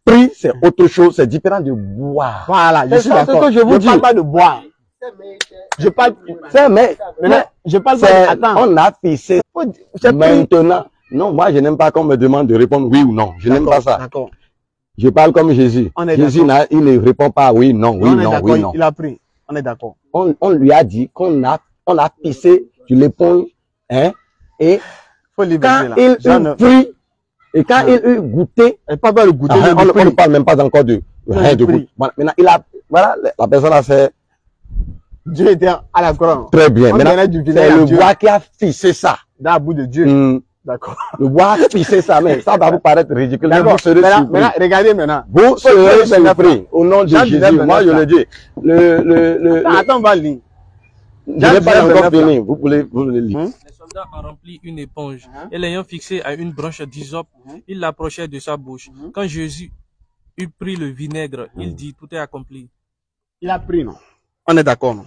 prix, c'est autre chose, c'est différent de boire. Voilà, je suis d'accord. Je ne parle pas de boire. Je parle, je parle pas de, attends. On a fixé. Maintenant, non, moi, je n'aime pas qu'on me demande de répondre oui ou non. Je n'aime pas ça. D'accord. Je parle comme Jésus. Jésus, il ne répond pas oui, non, oui, non, oui, non. Il a pris. On est d'accord. On lui a dit qu'on a pissé sur l'éponge, et quand il eut pris, et quand il eut goûté, pas le goûter, on ne parle même pas encore de rien de goût. Maintenant, voilà, la personne a fait. Dieu était à la croix. Très bien. Maintenant, c'est le bois qui a fixé ça. Dans la bout de Dieu. D'accord. Le bois a fixé ça, mais ça va vous paraître ridicule. Vous serez surpris. Maintenant, regardez maintenant. Vous serez surpris au nom de Jésus. Moi, je le dis. Attends, on va lire. Je n'ai pas encore fini. Vous voulez lire. Les soldats ont rempli une éponge et l'ayant fixée à une branche d'hysope, ils l'approchaient de sa bouche. Quand Jésus eut pris le vinaigre, il dit, tout est accompli. Il a pris, non? On est d'accord, non?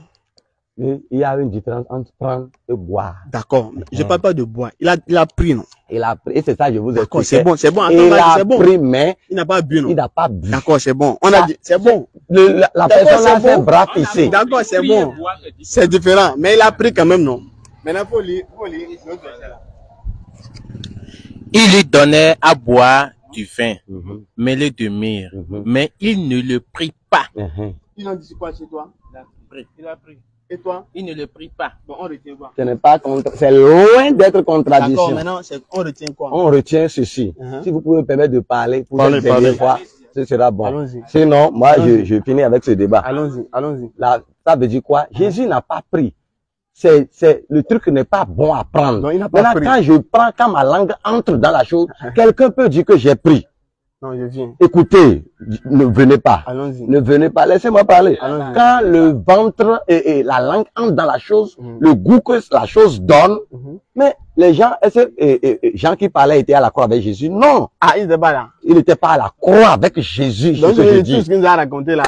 Il y a une différence entre prendre et boire. D'accord. Je ne parle pas de boire. Il a pris, non? Il a pris, et c'est ça, je vous explique. C'est bon. Attends, il a pris, mais il n'a pas bu, non? Il n'a pas bu. D'accord, c'est bon. On a dit, c'est bon. La personne a fait bras fixé. D'accord, c'est bon. C'est différent. Mais il a pris quand même, non? Maintenant, il faut lire. Il lui donnait à boire du vin, mêlé de myrrhe, mais il ne le prit pas. Ils ont dit quoi chez toi? Il a pris. Et toi? Il ne le prie pas. Bon, on retient quoi? Ce n'est pas c'est loin d'être contradiction. D'accord, maintenant, on retient quoi? On retient ceci. Si vous pouvez me permettre de parler pour cette dernière fois, ce sera bon. Allons-y. Sinon, moi, je finis avec ce débat. Allons-y, allons-y. Ça veut dire quoi? Jésus n'a pas pris. Le truc n'est pas bon à prendre. Non, il n'a pas Maintenant, pris. quand ma langue entre dans la chose, quelqu'un peut dire que j'ai pris. Non, je viens. Écoutez, ne venez pas. Allons-y. Ne venez pas, laissez-moi parler. Allons-y. Quand le ventre et la langue entrent dans la chose, le goût que la chose donne, mais les gens, Jean qui parlait était à la croix avec Jésus? Non. Ah, il n'était pas là. Il n'était pas à la croix avec Jésus. Donc, ce que je tout dis. ce qu'il nous a raconté là.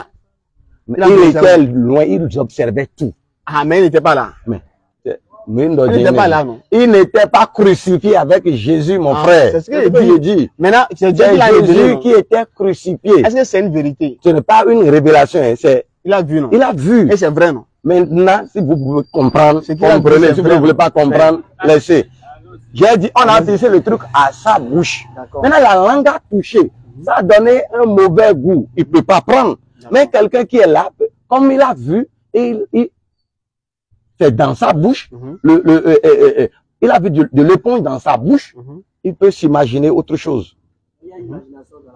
Mais il était loin, il observait tout. Ah, mais il n'était pas là. Il n'était pas là, non. Il n'était pas crucifié avec Jésus, mon frère. C'est ce que je dis. Maintenant, c'est Jésus qui était crucifié. Est-ce que c'est une vérité? Ce n'est pas une révélation, il a vu, non? Il a vu. Et c'est vrai, non? Maintenant, si vous pouvez comprendre, comprenez. Si vous ne voulez pas comprendre, laissez. J'ai dit, on a appuyé le truc à sa bouche. Maintenant, la langue a touché. Ça a donné un mauvais goût. Il ne peut pas prendre. Mais quelqu'un qui est là, comme il a vu, c'est dans sa bouche, il a vu de l'éponge dans sa bouche, il peut s'imaginer autre chose.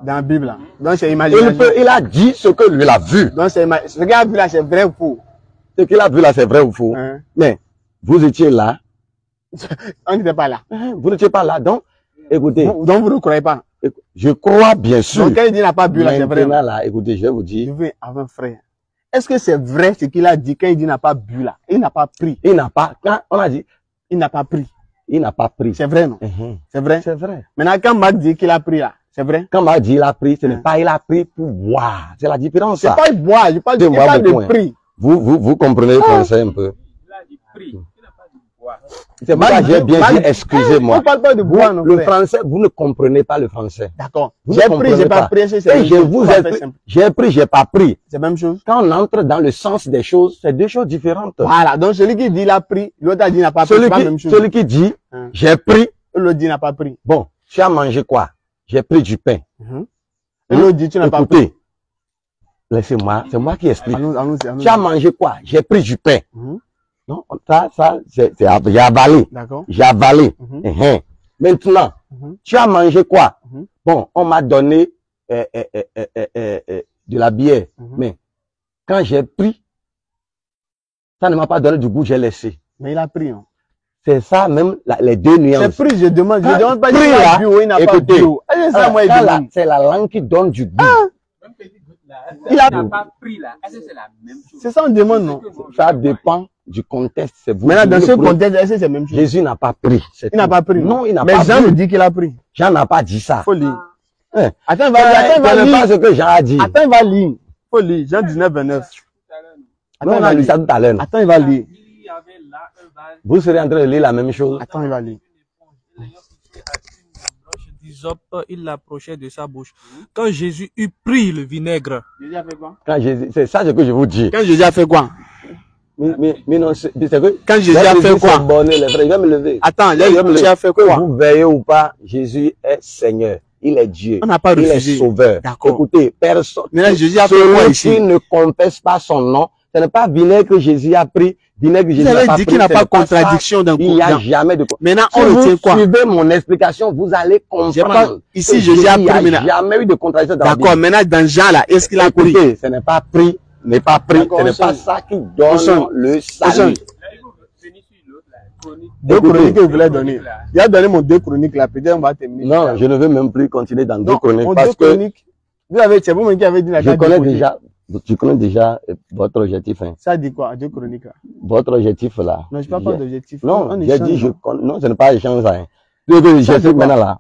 Dans la Bible, là. Donc c'est imagination. Il a dit ce que lui a vu. Donc ce qu'il a vu là, c'est vrai ou faux? Ce qu'il a vu là, c'est vrai ou faux? Mais vous étiez là. On n'était pas là. Vous n'étiez pas là. Donc, écoutez. Donc vous ne croyez pas? Je crois bien sûr. Donc quand il dit qu'il n'a pas bu là, c'est vrai. Maintenant là, écoutez, je vais vous dire. Je veux avoir un frère. Est-ce que c'est vrai ce qu'il a dit quand il dit qu'il n'a pas bu là? Il n'a pas pris. Il n'a pas, quand on a dit, il n'a pas pris. Il n'a pas pris. C'est vrai, non? C'est vrai? C'est vrai. Maintenant, quand Marc dit qu'il a pris là, c'est vrai? Quand Marc dit qu'il a pris, ce n'est pas il a pris pour boire. C'est la différence. C'est pas boire, je parle de prix. Vous comprenez le français un peu? Il a dit prix. C'est moi j'ai bien dit, excusez-moi. On ne parle pas de boire, non? Le français, vous ne comprenez pas le français. D'accord. J'ai pris, j'ai pas pris. J'ai pris, j'ai pas pris. C'est la même chose. Quand on entre dans le sens des choses, c'est deux choses différentes. Voilà. Donc, celui qui dit il a pris, l'autre a dit il n'a pas pris. C'est pas la même chose. Celui qui dit, j'ai pris. L'autre dit il n'a pas pris. Bon, tu as mangé quoi? J'ai pris du pain. Et l'autre dit tu n'as pas pris. Laissez-moi, c'est moi qui explique. Allons-y. Tu as mangé quoi? J'ai pris du pain. Non, j'ai avalé. D'accord. J'ai avalé. Maintenant, tu as mangé quoi? Bon, on m'a donné de la bière. Mais quand j'ai pris, ça ne m'a pas donné du goût, j'ai laissé. Mais il a pris, non? C'est ça même, les deux nuances. C'est pris, je demande pas s'il a bu ou il n'a pas bu. C'est la langue qui donne du goût. Il n'a pas pris là. Est-ce que c'est la même chose? C'est ça, on demande, non? Ça dépend du contexte. Maintenant, dans ce contexte, est-ce que c'est la même chose? Jésus n'a pas pris. Il n'a pas pris. Non, il n'a pas pris. Mais Jean nous dit qu'il a pris. Jean n'a pas dit ça. Faut lire. Attends, il va lire. Pas ce que Jean a dit. Attends, il va lire. Faut lire. Jean 19, 29. Attends, il va lire ça tout à l'heure. Attends, il va lire. Vous serez en train de lire la même chose. Attends, il va lire. Il l'approchait de sa bouche. Quand Jésus eut pris le vinaigre. Jésus a fait quoi? C'est ça ce que je vous dis. Quand Jésus a fait quoi? Mais non, c'est que quand Jésus a fait quoi? Les frères, il va me lever. Attends, Jésus a fait quoi? Vous veillez ou pas, Jésus est Seigneur. Il est Dieu. On n'a pas refusé. Il est Sauveur. D'accord. Écoutez, personne. Mais Jésus a fait quoi ici? Celui qui ne confesse pas son nom, ce n'est pas vinaigre que Jésus a pris. Vinaigre que Jésus a pris. Vous avez dit qu'il n'y a pas de contradiction d'un coup. Il n'y a jamais de. Maintenant, on retient quoi? Si vous suivez mon explication, vous allez comprendre. Ici, Jésus a pris. Il n'y a jamais eu de contradiction dans la Bible. D'accord. Maintenant, dans Jean là, est-ce qu'il a pris? Ce n'est pas pris. N'est pas pris. Ce n'est pas ça qui donne le salut. Deux chroniques que vous voulez donner. Il a donné mon deux chroniques là, peut-être on va terminer. Non, je ne veux même plus continuer dans deux chroniques parce que c'est vous-même qui avez dit la je connais déjà votre objectif. Hein. Ça dit quoi, deux chroniques là? Votre objectif là. Non, je parle pas d'objectif. Non, j'ai dit non, ce n'est pas échange ça. Hein. L'objectif maintenant là.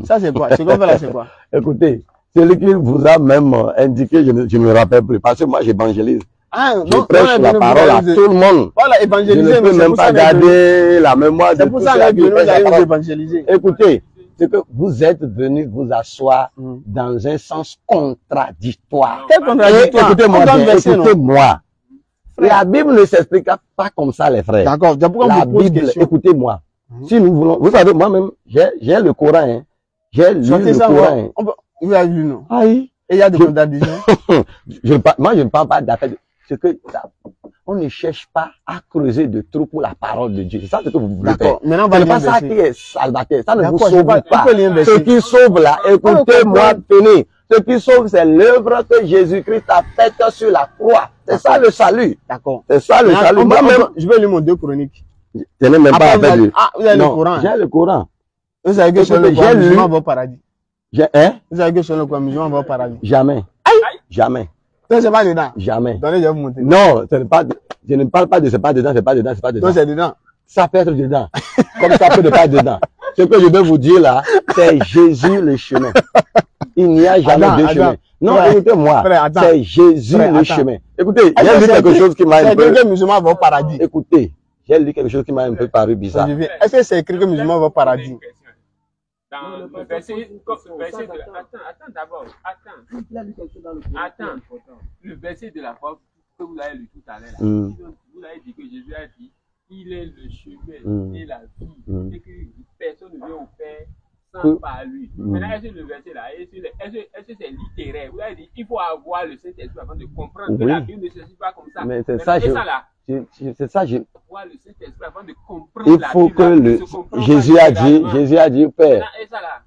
Ça c'est quoi? Ce qu'on fait là c'est quoi? Écoutez, celui qui vous a même indiqué, je ne me rappelle plus parce que moi j'évangélise. Je prêche la parole à tout le monde. Voilà, évangéliser. Je ne peux même pas garder la mémoire de tout ça. Évangéliser. Écoutez, c'est que vous êtes venu vous asseoir dans un sens contradictoire. Quel contradictoire? Écoutez-moi. La Bible ne s'explique pas comme ça, les frères. D'accord. La Bible, écoutez-moi. Si nous voulons, vous savez, moi-même, j'ai le Coran. Hein. J'ai lu le Coran. Vous avez lu, non? Ah oui. Et il y a des contradictions. Moi, je ne parle pas d'affaires. C'est que on ne cherche pas à creuser de trou pour la parole de Dieu. C'est ça ce que vous voulez faire. Maintenant, Ce n'est pas ça qui est salvateur. Ça ne vous sauve pas. Ce Ce qui sauve là, écoutez-moi, tenez. Ce qui sauve, c'est l'œuvre que Jésus-Christ a faite sur la croix. C'est ça le salut. D'accord. C'est ça le salut. Moi-même, je vais lire mon 2 Chroniques. je n'ai même pas avec lui. Ah, vous avez le Coran. J'ai le Coran. Vous savez que sur le Coran, musulman va au paradis. Hein? Vous savez que sur le Coran, musulman va au paradis. Jamais. Jamais. Donc, c'est pas dedans. Jamais. Donnez, je vais vous montrer. Non, ce n'est pas, je ne parle pas de c'est pas dedans, c'est pas dedans, c'est pas dedans. Donc, c'est dedans. Ça peut être dedans. Comme ça peut ne pas être dedans. Ce que je vais vous dire là, c'est Jésus le chemin. Il n'y a jamais deux chemins. Non, écoutez-moi. C'est Jésus le chemin. Écoutez, j'ai lu quelque chose qui m'a un peu... que musulman va au paradis. Écoutez, j'ai lu quelque chose qui m'a un peu paru bizarre. Est-ce que c'est écrit que musulman va au paradis? Dans le verset de... Attends d'abord. Attends. Le verset de la foi que vous avez lu tout à l'heure, vous avez dit que Jésus a dit il est le chemin et la vie, et que personne ne vient au Père sans par lui. Maintenant, est-ce que le verset là, est-ce que c'est littéraire? Vous avez dit il faut avoir le Saint-Esprit avant de comprendre que la Bible ne se suit pas comme ça. Mais c'est ça, c'est ça, avoir le Saint-Esprit avant de comprendre il faut que le Jésus a dit, Père,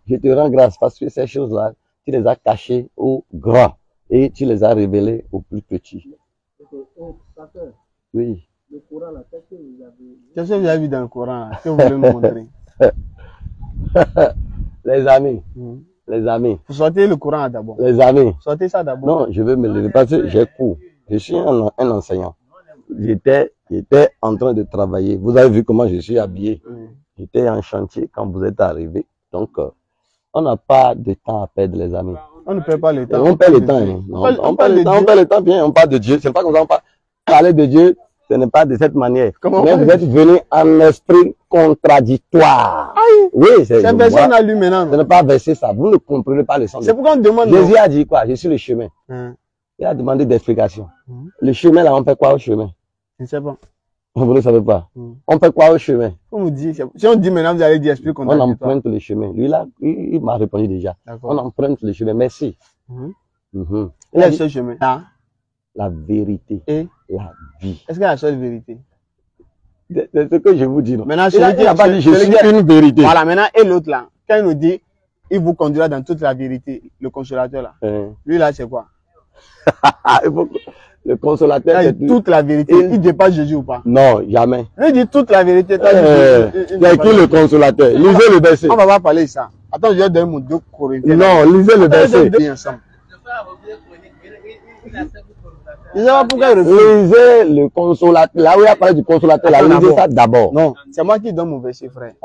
je te rends grâce parce que ces choses-là, tu les as cachées aux grands et tu les as révélées aux plus petits. Oui. Le Coran, là, qu'est-ce que vous avez... Qu'est-ce que vous avez vu dans le Coran? Est-ce que vous voulez me montrer? Les amis. Vous sortez le Coran d'abord. Les amis. Sortez ça d'abord. Non, je vais me lever parce que j'ai cours. Je suis un enseignant. J'étais en train de travailler. Vous avez vu comment je suis habillé. J'étais en chantier quand vous êtes arrivés. Donc, on n'a pas de temps à perdre, les amis. On ne perd pas le temps. On perd le temps. Hein. On perd le temps, bien. On parle de Dieu. C'est pas comme ça. On parle. Parler de Dieu, ce n'est pas de cette manière. Mais vous êtes venu en esprit contradictoire. Aïe. Oui, c'est verset à lui maintenant. Ce n'est pas verser ça. Vous ne comprenez pas le sens. C'est pourquoi on demande. Jésus a dit quoi? Je suis le chemin. Il a demandé d'explication. Le chemin là, on fait quoi au chemin? Je ne sais pas. Vous ne savez pas. On fait quoi au chemin? On nous dit, si on dit maintenant, vous allez dire explique qu'on on emprunte le chemin. Lui là, il m'a répondu déjà. On emprunte le chemin. Merci. Il a ce chemin. La vérité et la vie. Est-ce qu'il y a la seule vérité? C'est ce que je vous dis. Non. Maintenant, il n'a pas dit je suis une vérité. Voilà, maintenant, et l'autre là, quand il nous dit, il vous conduira dans toute la vérité, le consolateur là. Lui là, c'est quoi? Le consolateur, c'est toute la vérité. Il dépasse Jésus ou pas? Non, jamais. Lui dit toute la vérité. C'est qui le consolateur? Lisez le verset. On va pas parler de ça. Attends, je vais donner mon 2 Corinthiens. Non, lisez le verset. Je sais pas pourquoi il lisez le consolateur. Là où il a parlé du consolateur, là, lisez ça d'abord. Non, c'est moi qui donne mon verset, frère.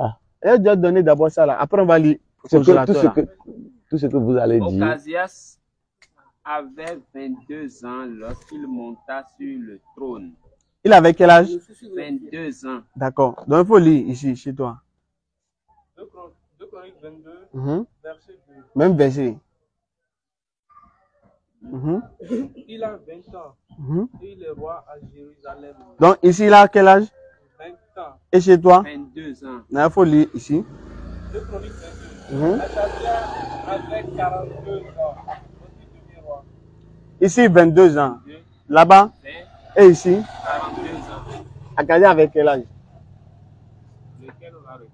Je dois donner d'abord ça là. Après, on va lire tout ce que vous allez dire. Ocasias avait 22 ans lorsqu'il monta sur le trône. Il avait quel âge? 22 ans. D'accord. Donc il faut lire ici, chez toi. 2 Chroniques 22, verset 2. Même verset. Il a 20 ans et il est roi à Jérusalem. Donc ici, il a quel âge? 20 ans. Et chez toi? 22 ans. Il faut lire ici. 2 Chroniques 22. Achazia avait 42 ans. Ici, 22 ans. Là-bas? Et ici? 42 ans. Achazia avec quel âge? Lequel on va arrêter?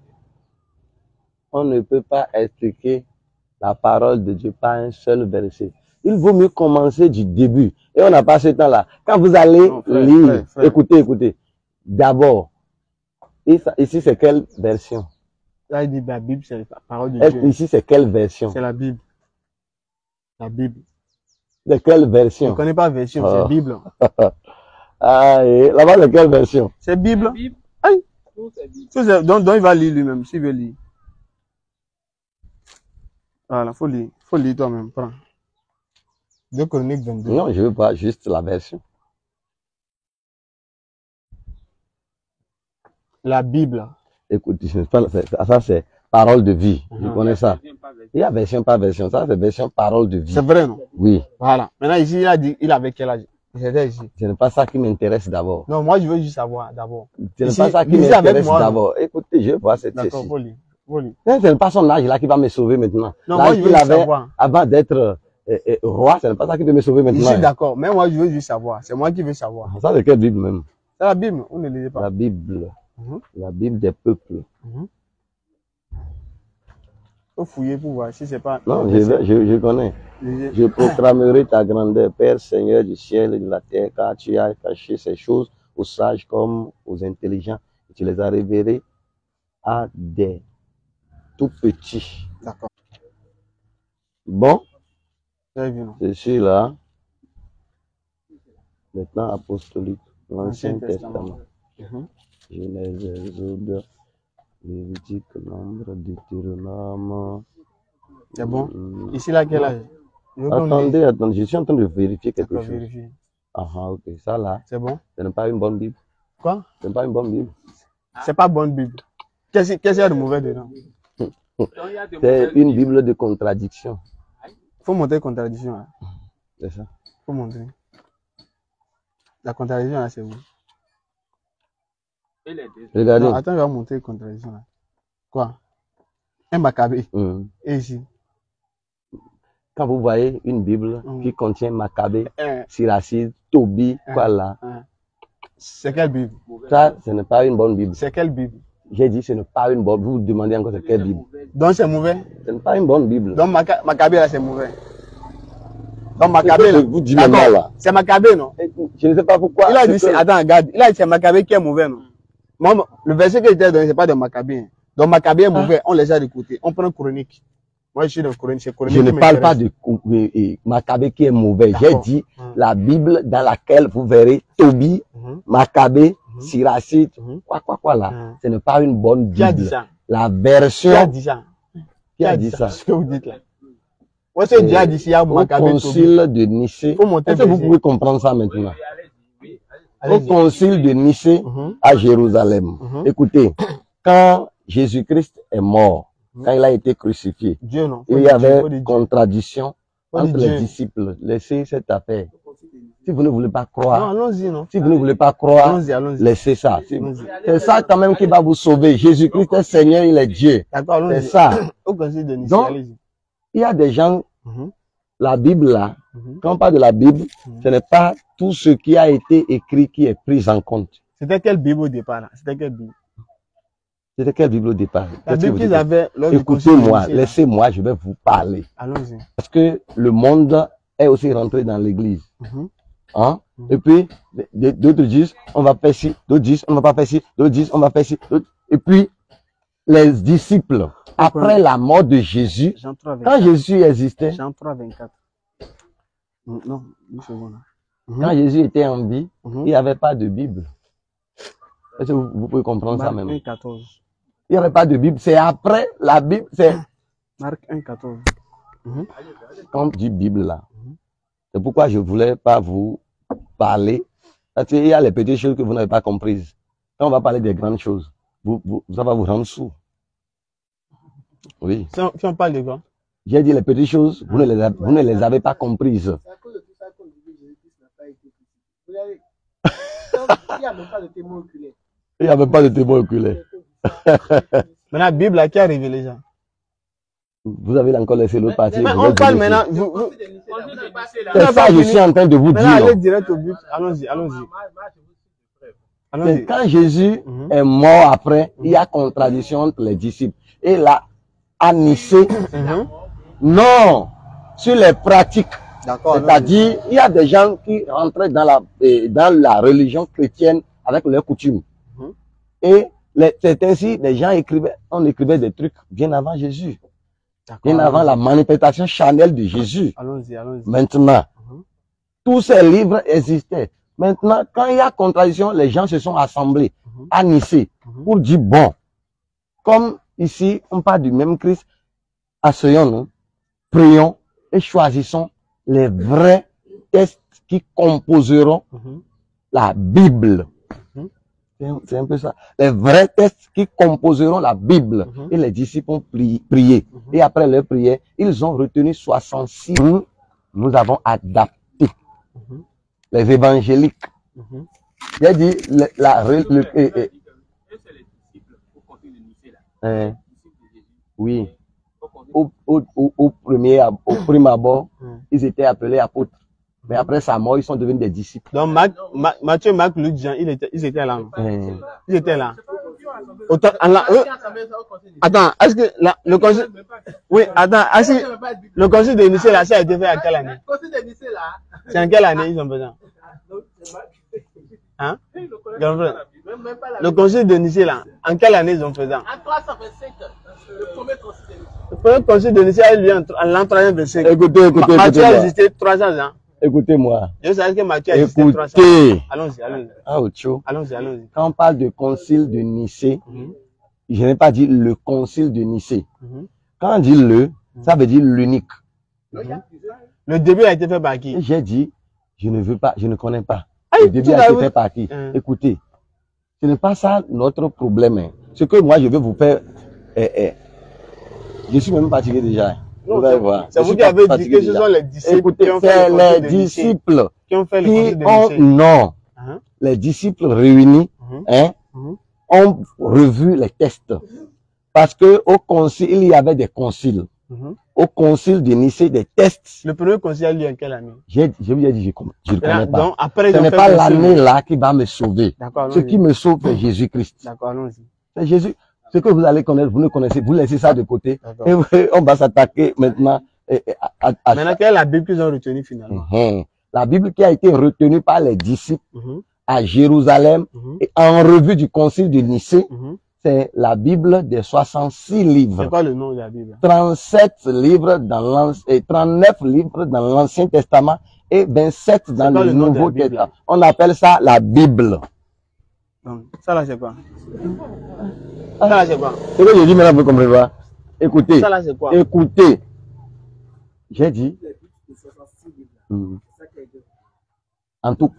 On ne peut pas expliquer la parole de Dieu par un seul verset. Il vaut mieux commencer du début. Et on n'a pas ce temps-là. Quand vous allez lire, écoutez. D'abord, ici c'est quelle version? Là, il dit la Bible, c'est la parole de Dieu. Ici c'est quelle version? C'est la Bible. La Bible. De quelle version? Je ne connais pas version, c'est Bible. Ah, et là-bas, de quelle version? C'est Bible. Bible. Aïe. Donc il va lire lui-même, s'il veut lire. Voilà, faut lire toi-même, prends. 2 Chroniques 22. Non, je veux pas juste la version. La Bible. Écoute, ça c'est parole de vie. Je connais ça. Il y a version par version. Ça c'est version parole de vie. C'est vrai, non? Oui. Voilà. Maintenant ici, il a dit, il avait quel âge? J'étais ici. Ce n'est pas ça qui m'intéresse d'abord. Non, moi je veux juste savoir d'abord. Ce n'est pas ça qui m'intéresse d'abord. Écoutez, je veux voir cette D'accord, faut lire. Ce n'est pas son âge là qui va me sauver maintenant. Non, moi je veux savoir. Avant d'être roi, ce n'est pas ça qui peut me sauver maintenant. Je suis d'accord, mais moi, je veux juste savoir. C'est moi qui veux savoir. Ça, c'est quelle Bible même? C'est la Bible, on ne lisait pas. La Bible. La Bible des peuples. Faut fouiller pour voir si c'est pas... Non, je connais. Je proclamerai ta grandeur, Père, Seigneur du ciel et de la terre, car tu as caché ces choses aux sages comme aux intelligents, et tu les as révélées à des tout petits. D'accord. Bon, Bien. je suis là. Maintenant, apostolique, l'Ancien Testament. Genèse, Exode, Lévitique, Nombre, Deutéronome. C'est bon. Ici, là, quel âge? Attendez, je suis en train de vérifier quelque chose. Vérifier. Ah, ok, ça là. C'est bon. Ce n'est pas une bonne Bible. Quoi? Ce n'est pas une bonne Bible. C'est pas bonne Bible. Qu'est-ce qu'il y a de mauvais dedans? C'est une Bible de contradiction. Faut montrer contradiction. Hein. C'est ça. Faut montrer. La contradiction, là, c'est où? Regardez. Non, attends, je vais montrer contradiction. Là. Quoi? Un Maccabée. Et ici? Quand vous voyez une Bible qui contient Maccabée, Siracide, Tobie, quoi là? C'est quelle Bible? Ça, ce n'est pas une bonne Bible. C'est quelle Bible? J'ai dit ce n'est pas une bonne Bible. Vous vous demandez encore c'est quelle Bible. Donc c'est mauvais? Ce n'est pas une bonne Bible. Donc Maccabée là c'est mauvais. Donc Maccabée là. Vous dites là. C'est Maccabée non? Je ne sais pas pourquoi. Il a dit, attends, regarde. Il a dit c'est Maccabée qui est mauvais non? Moi, le verset que je t'ai donné, c'est pas de Maccabée. Donc Maccabée est mauvais, on les a de côté. On prend Chronique. Moi je suis dans Chronique, c'est Chronique. Je ne parle pas de Maccabée qui est mauvais. J'ai dit la Bible dans laquelle vous verrez Tobie, Maccabée, Siracide, quoi là. Ce n'est pas une bonne Bible. Qui a dit ça? La version. Qui a dit ça? Qui a dit ça? Ce que vous dites là. Moi c'est déjà dit il y a Maccabée. Au concile de Nicée. Est-ce que vous pouvez comprendre ça maintenant? Au concile de Nicée à Jérusalem. Écoutez, quand Jésus-Christ est mort, quand il a été crucifié, il y avait contradiction entre les disciples. Laissez cette affaire. Si vous ne voulez pas croire, si vous ne voulez pas croire, laissez ça. C'est ça quand même qui va vous sauver. Jésus-Christ est Seigneur, il est Dieu. C'est ça. Donc, il y a des gens, la Bible là, quand on parle de la Bible, ce n'est pas tout ce qui a été écrit qui est pris en compte. C'était quelle Bible au départ là? C'était quelle Bible? C'était quelle Bible au départ? La Bible qu'ils avaient. Écoutez-moi, laissez-moi, je vais vous parler. Allons-y. Parce que le monde est aussi rentré dans l'église. Hein? Et puis, d'autres disent, on va faire ci, d'autres disent, on va pas faire ci, d'autres disent, on va faire ci. Et puis, les disciples, après la mort de Jésus, quand Jésus existait, Jean 3, 24. Non, une seconde. Quand Jésus était en vie, il n'y avait pas de Bible. Est-ce que vous pouvez comprendre ça même? Marc 1, 14. Il n'y avait pas de Bible. C'est après la Bible. C'est Marc 1, 14. Quand on dit Bible là, c'est pourquoi je ne voulais pas vous parler. Parce qu'il y a les petites choses que vous n'avez pas comprises. Quand on va parler des grandes choses, ça va vous rendre sourd. Oui. Si on parle de quoi? J'ai dit les petites choses, vous ne les avez pas comprises. Il n'y a même pas de témoin oculaire. Il n'y a même pas de témoin oculaire. Maintenant, la Bible, là, qui a révélé ça? Vous avez encore laissé l'autre partie. On parle maintenant. C'est ça que je suis en train de vous dire. Allez direct au but. Allons-y, allons-y. Quand Jésus est mort après, il y a contradiction entre les disciples. Et là, à Nicée, non, sur les pratiques. C'est-à-dire, il y a des gens qui rentraient dans la religion chrétienne avec leurs coutumes. Et c'est ainsi, les gens on écrivait des trucs bien avant Jésus. Bien avant la manifestation charnelle de Jésus. Allons-y, allons-y. Maintenant, tous ces livres existaient. Maintenant, quand il y a contradiction, les gens se sont assemblés à Nicée pour dire, bon, comme ici, on parle du même Christ, asseyons-nous, prions et choisissons les vrais textes qui composeront la Bible. C'est un peu ça. Les vrais textes qui composeront la Bible. Et les disciples ont prié. Et après leur prière, ils ont retenu 66. Nous avons adapté les évangéliques. J'ai dit, oui. au premier abord, ils étaient appelés apôtres. Mais après sa mort, ils sont devenus des disciples. Donc Matthieu, Marc, Luc, Jean, ils étaient là. Ils étaient là. Autant, attends, est-ce que le concile... Oui, attends, est-ce que le concile de Nicée, là, ça a été fait à quelle année? Le concile de Nicée, là. C'est en quelle année ils ont besoin? Hein? Le concile de Nicée, là, en quelle année ils ont fait ça? En 325, le premier concile de Nicée. Le premier concile de Nicée a eu lieu en l'an 325. Écoutez, Matthieu a existé 300 ans. Écoutez-moi. Je sais que Matthieu a existé 300 ans. Allons-y. Allons-y. Quand on parle de concile de Nicée, je n'ai pas dit le concile de Nicée. Quand on dit le, ça veut dire l'unique. Le début a été fait par qui? J'ai dit, je ne veux pas, je ne connais pas. Le début a été fait par qui? Écoutez, ce n'est pas ça notre problème. Ce que moi je veux vous faire, je suis même fatigué déjà. Vous allez voir. C'est vous qui avez dit que ce sont les disciples. Écoutez, qui ont fait c'est les disciples qui ont fait le concile de Nicée. Non, les disciples réunis ont revu les textes. Parce que au concile, il y avait des conciles. Au concile de Nicée, des textes. Le premier concile a lieu en quelle année? Je vous ai dit, je ne connais pas. Donc, après, ce n'est pas l'année là qui va me sauver. Ce qui me sauve, c'est Jésus-Christ. D'accord, allons-y. C'est Jésus. Ce que vous allez connaître, vous ne connaissez, vous laissez ça de côté. Et on va s'attaquer maintenant. Maintenant, quelle est la Bible qu'ils ont retenue finalement? La Bible qui a été retenue par les disciples à Jérusalem et en revue du concile de Nicée, c'est la Bible des 66 livres. C'est quoi le nom de la Bible? 37 livres dans 39 livres dans l'Ancien Testament et 27 dans le Nouveau Testament. On appelle ça la Bible. Ça là, c'est quoi? Ça là, c'est quoi? Ce que je dis maintenant, vous comprenez pas? Écoutez. Ça là, c'est quoi? Écoutez. J'ai dit. En tout,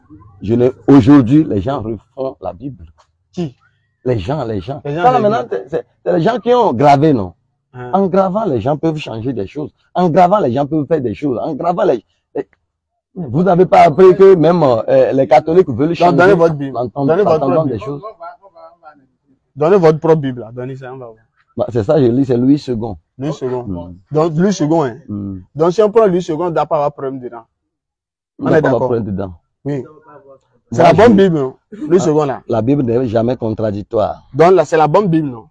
aujourd'hui, les gens refont la Bible. Qui? Les gens. Ça là, maintenant, c'est les gens qui ont gravé, non? En gravant, les gens peuvent changer des choses. En gravant, les gens peuvent faire des choses. En gravant, vous n'avez pas appris que même les catholiques veulent changer. Donnez votre Bible. Donnez votre propre Bible. Des choses. Donnez votre propre Bible. Donnez ça, on va voir. C'est ça, je lis, c'est Louis II. Louis II. Donc, Louis II, hein. Donc, si on prend Louis II, on ne doit pas avoir problème dedans. On est d'accord. Oui. C'est la bonne Bible, non? Louis II, là. La Bible n'est jamais contradictoire. Donc, là, c'est la bonne Bible, non?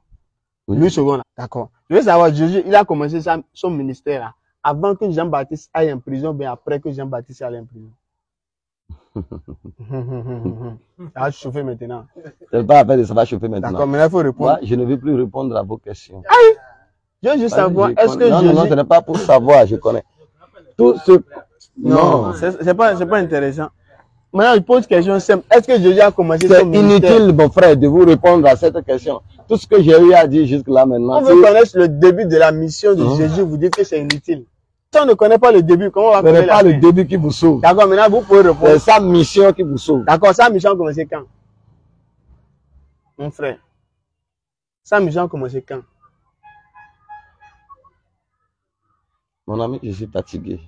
Louis II, là. D'accord. Je veux savoir, Jésus, il a commencé son ministère, là, avant que Jean-Baptiste aille en prison, bien après que Jean-Baptiste aille en prison. Ça va chauffer maintenant. C'est pas à peine, ça va chauffer maintenant. D'accord, mais il faut répondre. Moi, je ne veux plus répondre à vos questions. Aïe! Je veux juste savoir, est-ce que Jésus... Non, ce n'est pas pour savoir, je connais. Tout ce... Non, c'est pas intéressant. Maintenant, je pose une question simple. Est-ce que Jésus a commencé son ministère? C'est inutile, mon frère, de vous répondre à cette question. Tout ce que j'ai eu à dire jusque-là maintenant. On veut connaître le début de la mission de Jésus, vous dites que c'est inutile. Si on ne connaît pas le début, comment on va connaître la fin? Ce n'est pas le début qui vous sauve. D'accord, maintenant vous pouvez répondre. C'est sa mission qui vous sauve. D'accord, sa mission a commencé quand? Mon frère. Sa mission a commencé quand? Mon ami, je suis fatigué.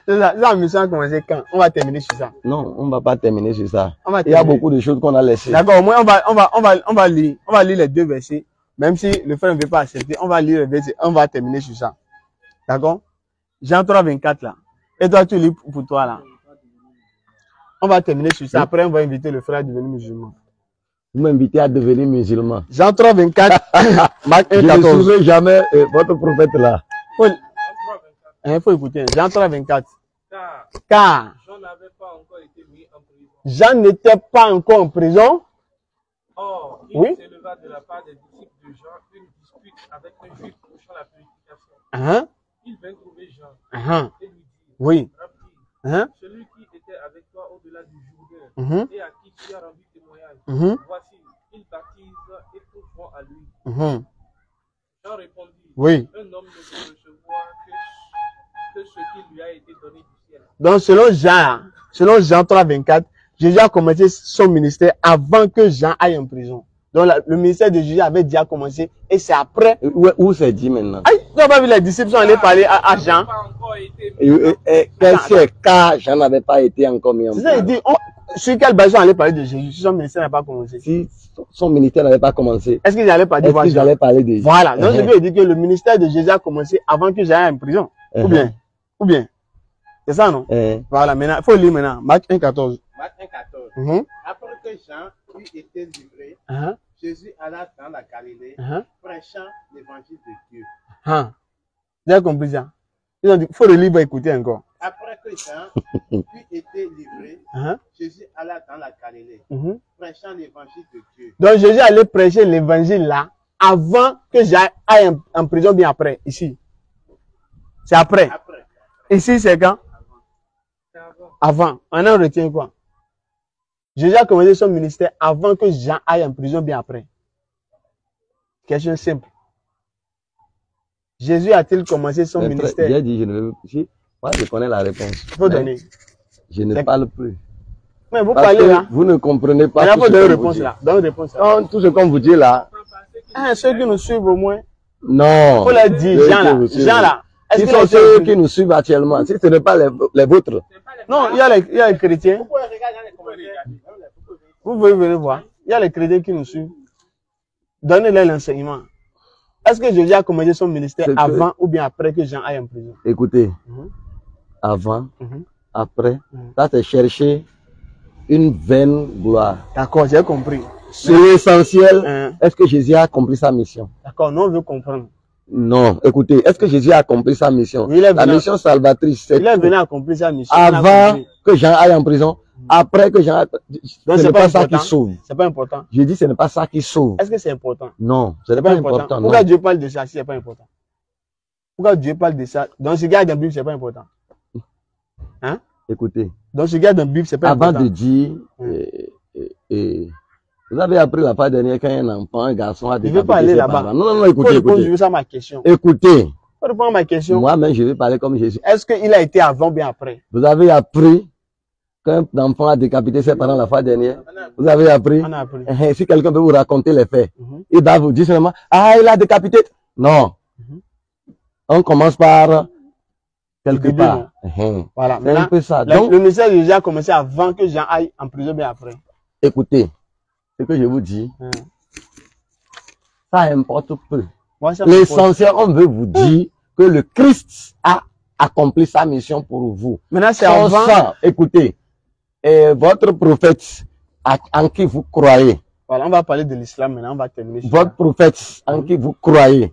La mission a commencé quand? On va terminer sur ça. Non, on ne va pas terminer sur ça. Il y a beaucoup de choses qu'on a laissées. D'accord, au moins on va lire les deux versets. Même si le frère ne veut pas accepter, on va lire les versets. On va terminer sur ça. D'accord? Jean 3, 24 là. Et toi, tu lis pour toi là. On va terminer sur ça. Après, on va inviter le frère à devenir musulman. Vous m'invitez à devenir musulman. Jean 3, 24. Marc 1, 14. Je ne souviens jamais votre prophète là. Il faut écouter. Jean 3, 24. Car Jean n'avait pas encore été mis en prison. Jean n'était pas encore en prison. Or, il s'éleva de la part des disciples de Jean une dispute avec un juif touchant la purification. Il vint trouver Jean et lui dit, oui. Rabbi, celui qui était avec toi au-delà du Jourdain et à qui tu as rendu témoignage, voici, il baptise et tous vont à lui. Jean répondit, oui. Un homme ne peut recevoir que ce qui lui a été donné du ciel. Donc, selon Jean 3, 24, Jésus a commencé son ministère avant que Jean aille en prison. Donc, le ministère de Jésus avait déjà commencé et c'est après. Où c'est dit maintenant? Tu n'as pas vu les disciples sont allés parler à Jean. Car Jean n'avait pas été encore mis en prison. C'est ça, il dit, sur quelle base ils allaient parler de Jésus si son ministère n'a pas commencé? Si son ministère n'avait pas commencé, est-ce qu'ils allaient parler de est-ce qu'ils allaient parler de... Voilà. Donc, je veux dire que le ministère de Jésus a commencé avant que j'aille en prison. Ou bien? C'est ça, non? Voilà, maintenant, il faut lire maintenant. Marc 1,14. Marc 1,14. Après que Jean eut été livré, Jésus alla dans la Galilée, prêchant l'évangile de Dieu. Vous avez compris ça? Ils ont dit, il faut le livre écouter encore. Après que Jean eut été livré, Jésus alla dans la Galilée, prêchant l'évangile de Dieu. Donc Jésus allait prêcher l'évangile là, avant que j'aille en prison, bien après, ici. C'est après. Ici, c'est quand? Avant. Maintenant, on retient quoi? Jésus a commencé son ministère avant que Jean aille en prison, bien après. Question simple. Jésus a-t-il commencé son ministère? J'ai dit, moi, je connais la réponse. Il faut donner. Je ne parle plus. Mais vous parlez là. Vous ne comprenez pas. Il faut donner une réponse là. Donne une réponse là. Tout ce qu'on vous dit là. Ceux qui nous suivent au moins. Non. Il faut leur dire, Jean là. Ce sont ceux qui nous suivent actuellement. Si ce n'est pas les vôtres. Non, il y a les chrétiens. Vous pouvez venir voir. Il y a les chrétiens qui nous suivent. Donnez-leur l'enseignement. Est-ce que Jésus a commencé son ministère avant ou bien après que Jean aille en prison? Écoutez, avant, après, ça c'est chercher une vaine gloire. D'accord, j'ai compris. C'est l'essentiel. Est-ce que Jésus a accompli sa mission? D'accord, nous on veut comprendre. Non, écoutez, est-ce que Jésus a accompli sa mission? La mission salvatrice, c'est... Il est venu accomplir sa mission. Avant que Jean aille en prison, après que Jean... Ce n'est pas ça qui sauve. C'est pas important. Je dis ce n'est pas ça qui sauve. Est-ce que c'est important? Non, ce n'est pas important. Pourquoi Dieu parle de ça si ce n'est pas important? Pourquoi Dieu parle de ça? Dans ce gars dans la Bible, c'est pas important. Hein? Écoutez. Dans ce gars dans la Bible, c'est pas important. Avant de dire... vous avez appris la fois dernière qu'un enfant, un garçon a décapité. Je ne veux pas aller là-bas. Non, écoutez, écoutez. Je veux ça ma question. Écoutez. Faut répondre à ma question. Moi-même, je vais parler comme Jésus. Est-ce qu'il a été avant ou bien après? Vous avez appris qu'un enfant a décapité ses parents la fois dernière? Vous avez appris? On a appris. Si quelqu'un peut vous raconter les faits, il va vous dire seulement, ah, il a décapité. Non. On commence par quelque part. Voilà. C'est un peu ça. Donc, le ministère de Jésus a commencé avant que Jean aille en prison, bien après. Écoutez, ce que je vous dis, ça importe peu. L'essentiel, on veut vous dire que le Christ a accompli sa mission pour vous. Maintenant, c'est avant. Écoutez, votre prophète en qui vous croyez. Voilà, on va parler de l'islam maintenant, on va terminer. Votre prophète en qui vous croyez.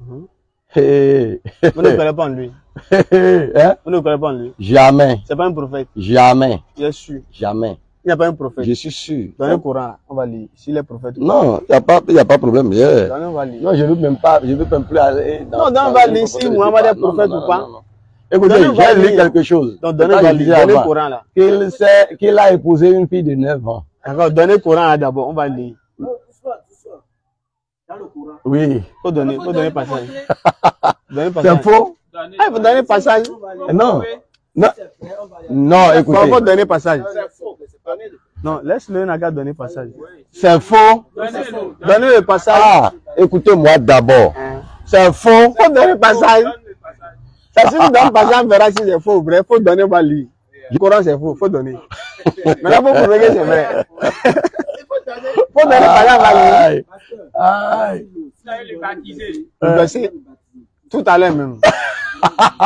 Vous ne croyez pas en lui. Vous ne croyez pas en lui. Jamais. C'est pas un prophète. Jamais. Je suis sûr. Jamais. Il n'y a pas un prophète. Je suis sûr. Dans le Coran, on va lire. S'il est prophète. Non, il n'y a pas de problème. On va lire. Non, je ne veux même pas, plus aller dans. Non, on va lire si Mohamed est prophète ou pas. Écoutez, j'ai lu quelque chose. Donc, donnez le Coran là. Qu'il a épousé une fille de 9 ans. D'accord, donnez le Coran là d'abord, on va lire. Dans le Coran. Oui. Faut donner passage. C'est faux? Ah, il faut donner passage. Non. Non, écoutez. Il faut donner passage. Non, laisse-le Naga donner passage. C'est faux. Donnez le passage. Ah, écoutez-moi d'abord. C'est faux. Faut donner le passage. Ça, si tu donnes le passage, on verra si c'est faux ou vrai. Faut donner, on va lire. Le Coran, c'est faux. Faut donner. Maintenant, faut prouver que c'est vrai. Faut donner le passage, on va lire. Le verset, tout à l'heure même.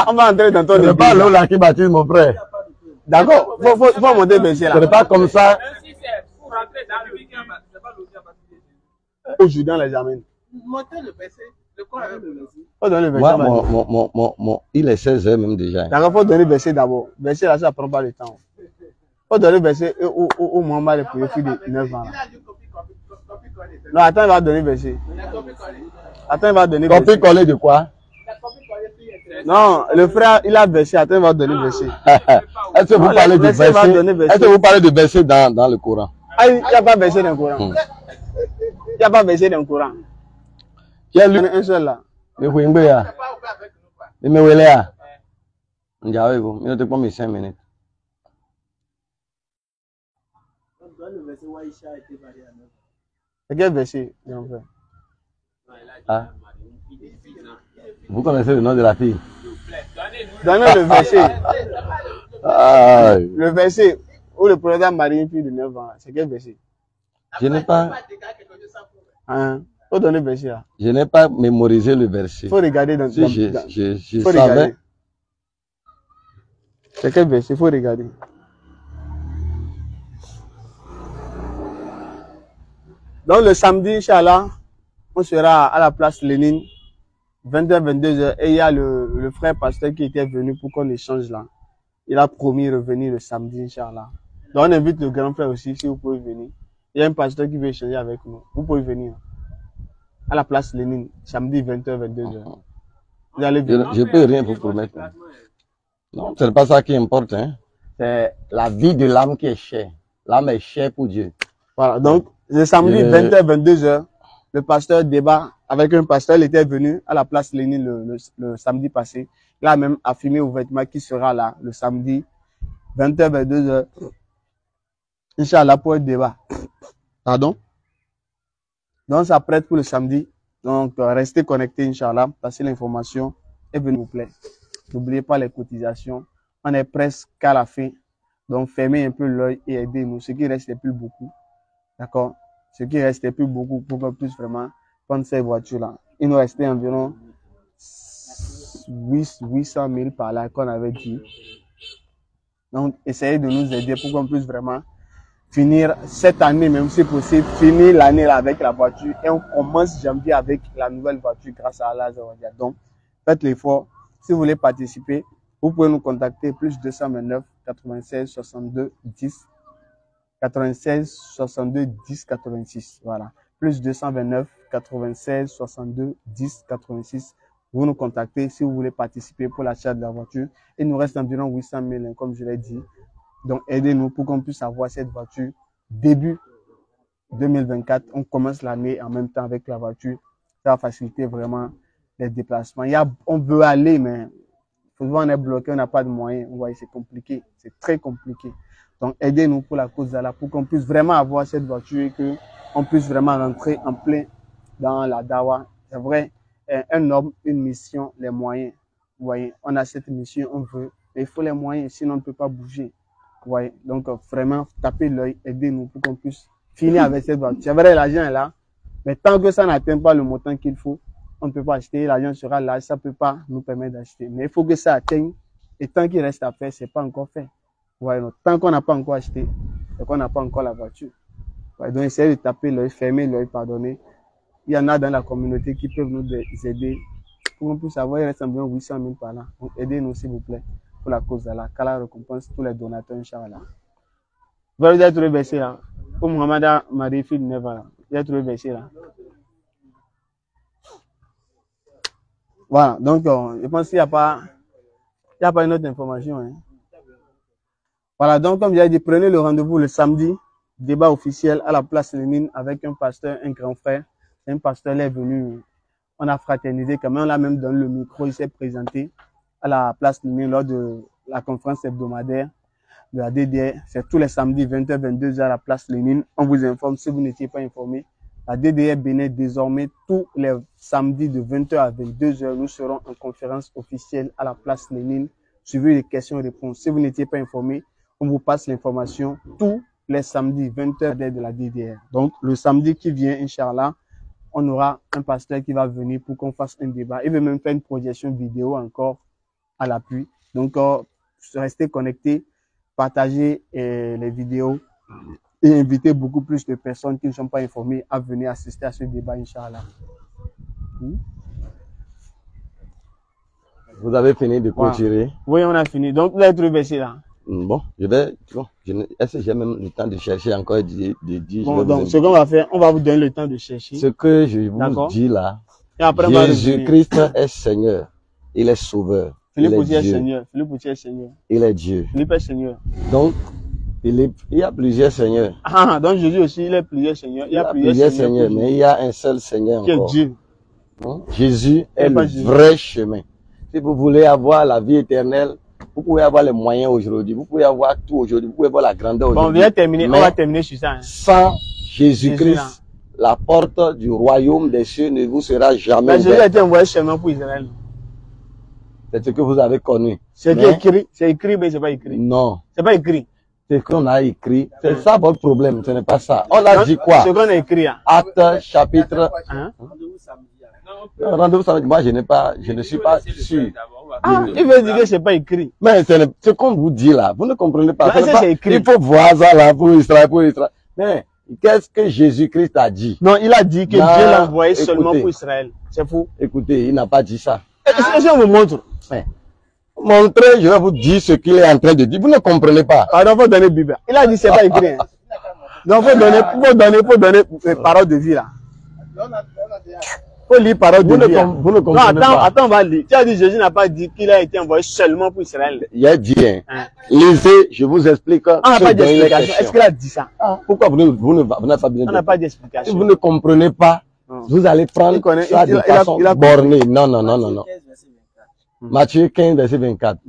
On va entrer dans ton débat. Ce n'est pas l'eau là qui baptise mon frère. D'accord, faut monter le verset là. Ce n'est pas comme ça. Aujourd'hui, dans l'examen. Montez le verset. Le corps avec le verset. Faut donner le verset. Moi, il est 16h même déjà. D'accord, faut donner le verset d'abord. Le verset là, ça prend pas le temps. Faut donner le verset au Mohamed est pour les filles de 9 ans. Non, attends, il va donner le verset. Attends, il va donner le verset. Copier-coller de quoi? Non, le frère, il a versé. Attends, il va donner le verset. Est-ce que vous parlez de verset? Est-ce que vous parlez de verset dans le Coran? Ah, il n'y a pas versé dans le Coran. Il n'y a pas versé dans le Coran. Il y a un seul là. Le Wimbeya. Le Mewelea. Ndiawego. Il ne te prend mes 5 minutes. C'est quel verset? Ah. Vous connaissez le nom de la fille? Donnez le verset. Le verset. où le prophète a marié une fille de 9 ans. C'est quel verset? Je n'ai pas... Faut donner le verset là. Je n'ai pas mémorisé le verset. Il faut regarder dans... Si je faut savais... regarder. C'est quel verset? Il faut regarder. Donc le samedi, Inch'Allah, on sera à la place Lénine, 20h, 22h, et il y a le frère pasteur qui était venu pour qu'on échange là. Il a promis de revenir le samedi, Inch'Allah. Donc on invite le grand frère aussi, si vous pouvez venir. Il y a un pasteur qui veut échanger avec nous. Vous pouvez venir à la place Lénine, samedi 20h, 22h. Vous allez venir. Je ne peux rien vous promettre. Non, ce n'est pas ça qui importe. Hein. C'est la vie de l'âme qui est chère. L'âme est chère pour Dieu. Voilà, donc le samedi 20h, 22h, le pasteur débat avec un pasteur. Il était venu à la place Lénine le samedi passé. Il a même affirmé ouvertement qu'il sera là le samedi 20h, 22h. Inch'Allah pour un débat. Pardon? Donc ça prête pour le samedi. Donc restez connectés, Inch'Allah. Passez l'information et venez, vous plaît. N'oubliez pas les cotisations. On est presque à la fin. Donc fermez un peu l'œil et aidez-nous. Ce qui reste n'est plus beaucoup. D'accord? Ce qui reste n'est plus beaucoup pour qu'on puisse vraiment prendre ces voitures-là. Il nous restait environ 800 000 par là qu'on avait dit. Donc essayez de nous aider pour qu'on puisse vraiment finir cette année, même si possible, finir l'année là avec la voiture. Et on commence janvier avec la nouvelle voiture grâce à Allah. Donc faites l'effort. Si vous voulez participer, vous pouvez nous contacter plus 229 96 62 10 96 62 10 86. Voilà. Plus 229 96 62 10 86. Vous nous contactez si vous voulez participer pour l'achat de la voiture. Il nous reste environ 800 000, comme je l'ai dit. Donc, aidez-nous pour qu'on puisse avoir cette voiture début 2024. On commence l'année en même temps avec la voiture. Ça va faciliter vraiment les déplacements. On veut aller, mais souvent on est bloqué, on n'a pas de moyens. Vous voyez, c'est compliqué. C'est très compliqué. Donc, aidez-nous pour la cause d'Allah, pour qu'on puisse vraiment avoir cette voiture et qu'on puisse vraiment rentrer en plein dans la dawa. C'est vrai, un homme, une mission, les moyens. Vous voyez, on a cette mission, on veut, mais il faut les moyens, sinon on ne peut pas bouger. Vous voyez, donc vraiment, tapez l'œil, aidez-nous pour qu'on puisse finir avec cette voiture. C'est vrai, l'argent est là, mais tant que ça n'atteint pas le montant qu'il faut, on ne peut pas acheter, l'argent sera là, ça ne peut pas nous permettre d'acheter. Mais il faut que ça atteigne, et tant qu'il reste à faire, ce n'est pas encore fait. Ouais, donc, tant qu'on n'a pas encore acheté, c'est qu'on n'a pas encore la voiture. Ouais, donc essayez de taper l'œil, fermer l'œil, pardonnez. Il y en a dans la communauté qui peuvent nous aider. Pour qu'on puisse avoir, il reste environ 800 000 par là. Donc aidez-nous s'il vous plaît, pour la cause d'Allah. Qu'Allah récompense tous les donateurs, Inch'Allah. Vous allez trouver le verset là. Pour Mohamed Marie, fille de Neva là. Vous allez trouver le verset là. Voilà, donc je pense qu'il n'y a pas une autre information. Hein. Voilà, donc comme j'ai dit, prenez le rendez-vous le samedi, débat officiel à la place Lénine avec un pasteur, un grand frère. Un pasteur est venu, on a fraternisé quand même, on l'a même donné le micro, il s'est présenté à la place Lénine lors de la conférence hebdomadaire de la DDR. C'est tous les samedis 20h, 22h à la place Lénine. On vous informe si vous n'étiez pas informé. La DDR Bénin désormais tous les samedis de 20h à 22h, nous serons en conférence officielle à la place Lénine, suivi des questions-réponses. Si vous n'étiez pas informé, on vous passe l'information tous les samedis 20h de la DDR. Donc le samedi qui vient, Inch'Allah, on aura un pasteur qui va venir pour qu'on fasse un débat. Il veut même faire une projection vidéo encore à l'appui. Donc, restez connectés, partagez les vidéos et invitez beaucoup plus de personnes qui ne sont pas informées à venir assister à ce débat, Inch'Allah. Vous avez fini de clôturer? Oui, on a fini. Donc, vous avez trouvé verset là. Bon, est-ce que j'ai même le temps de chercher encore de dire? Bon, donc, ce qu'on va faire, on va vous donner le temps de chercher. Ce que je vous dis là, Jésus-Christ est Seigneur, il est Sauveur. Philippe est Seigneur. Philippe est Seigneur. Il est Dieu. Philippe est Seigneur. Donc, il y a plusieurs seigneurs. Ah, donc Jésus aussi, il est plusieurs seigneurs. Il y a plusieurs seigneurs, mais il y a un seul Seigneur encore. Qui est Dieu. Jésus est le vrai chemin. Si vous voulez avoir la vie éternelle, vous pouvez avoir les moyens aujourd'hui, vous pouvez avoir tout aujourd'hui, vous pouvez avoir la grandeur aujourd'hui. Bon, on va terminer sur ça. Hein. Sans Jésus-Christ, la porte du royaume des cieux ne vous sera jamais ouverte. Jésus a été envoyé chemin pour Israël. C'est ce que vous avez connu. C'est écrit, mais c'est pas écrit. Non. C'est pas écrit. ce qu'on a écrit. C'est ça votre problème, ce n'est pas ça. On a dit quoi? Ce qu'on a écrit. Acte, chapitre. Rendez-vous samedi. Moi, je ne suis pas sûr. Ah, il veut dire que c'est pas écrit. Mais ce qu'on vous dit là, vous ne comprenez pas. C'est écrit. Il faut voir ça là pour Israël, Mais qu'est-ce que Jésus-Christ a dit? Non, il a dit que Dieu l'a envoyé seulement pour Israël. C'est fou. Écoutez, il n'a pas dit ça. Est-ce que je vous montre? Montrez, je vais vous dire ce qu'il est en train de dire. Vous ne comprenez pas. Alors, il faut donner Bible. Il a dit c'est pas écrit. Donc, faut donner parole de vie là. Faut lire parole de vie. Vous ne comprenez pas. Attends, on va lire. Tu as dit Jésus n'a pas dit qu'il a été envoyé seulement pour Israël. Il a dit, lisez, je vous explique. On n'a pas d'explication. Est-ce qu'il a dit ça? Pourquoi vous n'avez pas besoin On n'a pas d'explication. Si vous ne comprenez pas, vous allez prendre ça de façon bornée. Non. Matthieu 15, verset 24.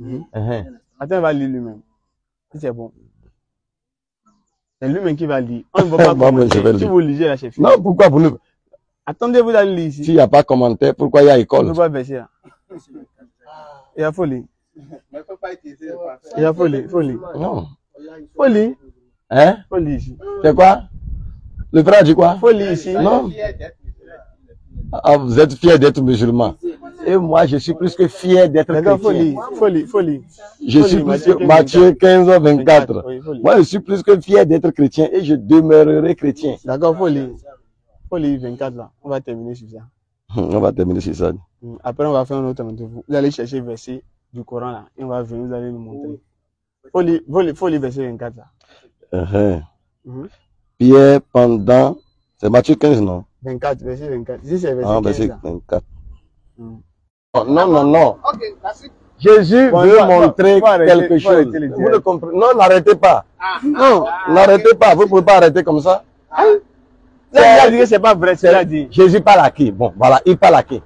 Attends, il va lire lui-même. Si c'est bon. C'est lui-même qui va lire. On ne va pas commenter. Si vous lisez là, c'est fini. Non, pourquoi vous ne... Attendez, vous allez lire ici. S'il n'y a pas de commentaire, pourquoi il y a école? On ne va pas verser là. Il y a faut lire. Mais faut pas utiliser le passé. Il y a faut lire. Non. Faut lire. Hein? Faut lire ici. C'est quoi? Le frère dit quoi? Faut lire ici. Non. Ah, vous êtes fiers d'être musulman. Et moi, je suis plus que fier d'être chrétien. Faut lire. Je suis plus que Matthieu 15, 24. Moi, je suis plus que fier d'être chrétien et je demeurerai chrétien. D'accord, faut lire 24 là. On va terminer sur ça. On va terminer sur ça. Après, on va faire un autre rendez-vous. Vous allez chercher le verset du Coran là. Et on va venir, vous allez nous montrer. Faut lire verset 24 là. Pierre pendant... C'est Matthieu 15, non? 24, verset 24. Ici, c'est verset 15. Verset 24. Non. Ok, la suite. Jésus veut montrer quelque chose. Vous ne comprenez? Non, n'arrêtez pas. Non, n'arrêtez pas. Vous ne pouvez pas arrêter comme ça. Il a dit que c'est pas vrai, c'est là dit. Jésus parle à qui? Bon, voilà, il parle à qui?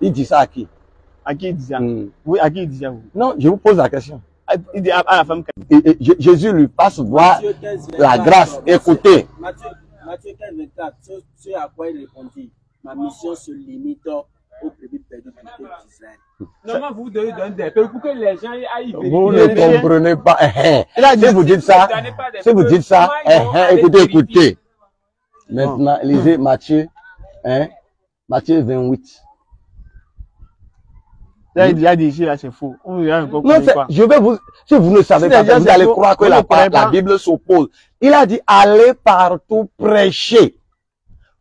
Il dit ça à qui? À qui il dit ça? Oui, à qui il dit ça? Non, je vous pose la question. Il dit à la femme. Jésus lui passe voir la grâce. Écoutez. Matthieu 15, 24, ce à quoi il répondit, ma mission se limite aux brebis perdus d'Israël. Normalement, vous devez donner des peu pour que les gens aillent vérifier. Vous ne comprenez pas. Si vous dites ça, écoutez. Maintenant, lisez Matthieu 28. Là, il a dit ici, là, c'est faux. Non, je vais vous, si vous ne savez pas, vous allez croire que la Bible s'oppose. Il a dit, allez partout prêcher.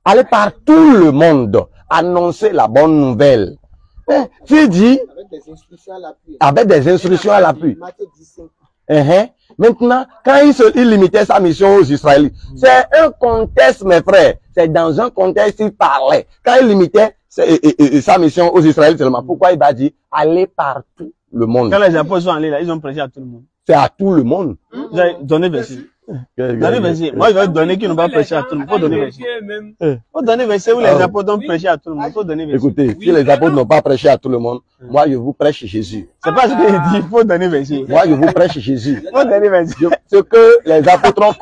Allez par tout le monde. Annoncer la bonne nouvelle. Tu dis, avec des instructions à l'appui. Maintenant, quand il limitait sa mission aux Israélites, c'est un contexte, mes frères. C'est dans un contexte qu'il parlait. Quand il limitait sa mission aux Israélites seulement, pourquoi il va dire aller par tout le monde? Quand les apôtres sont allés là, ils ont prêché à tout le monde. C'est à tout le monde. Donnez verset. Donnez verset. Moi, je vais donner qu'ils n'ont pas prêché à tout le monde. Faut donner verset. Faut donner verset où les apôtres ont prêché à tout le monde. Faut donner verset. Écoutez, si les apôtres n'ont pas prêché à tout le monde, moi, je vous prêche Jésus. C'est pas ce qu'il dit. Faut donner verset. Moi, je vous prêche Jésus. Faut donner verset. Ce que les apôtres ont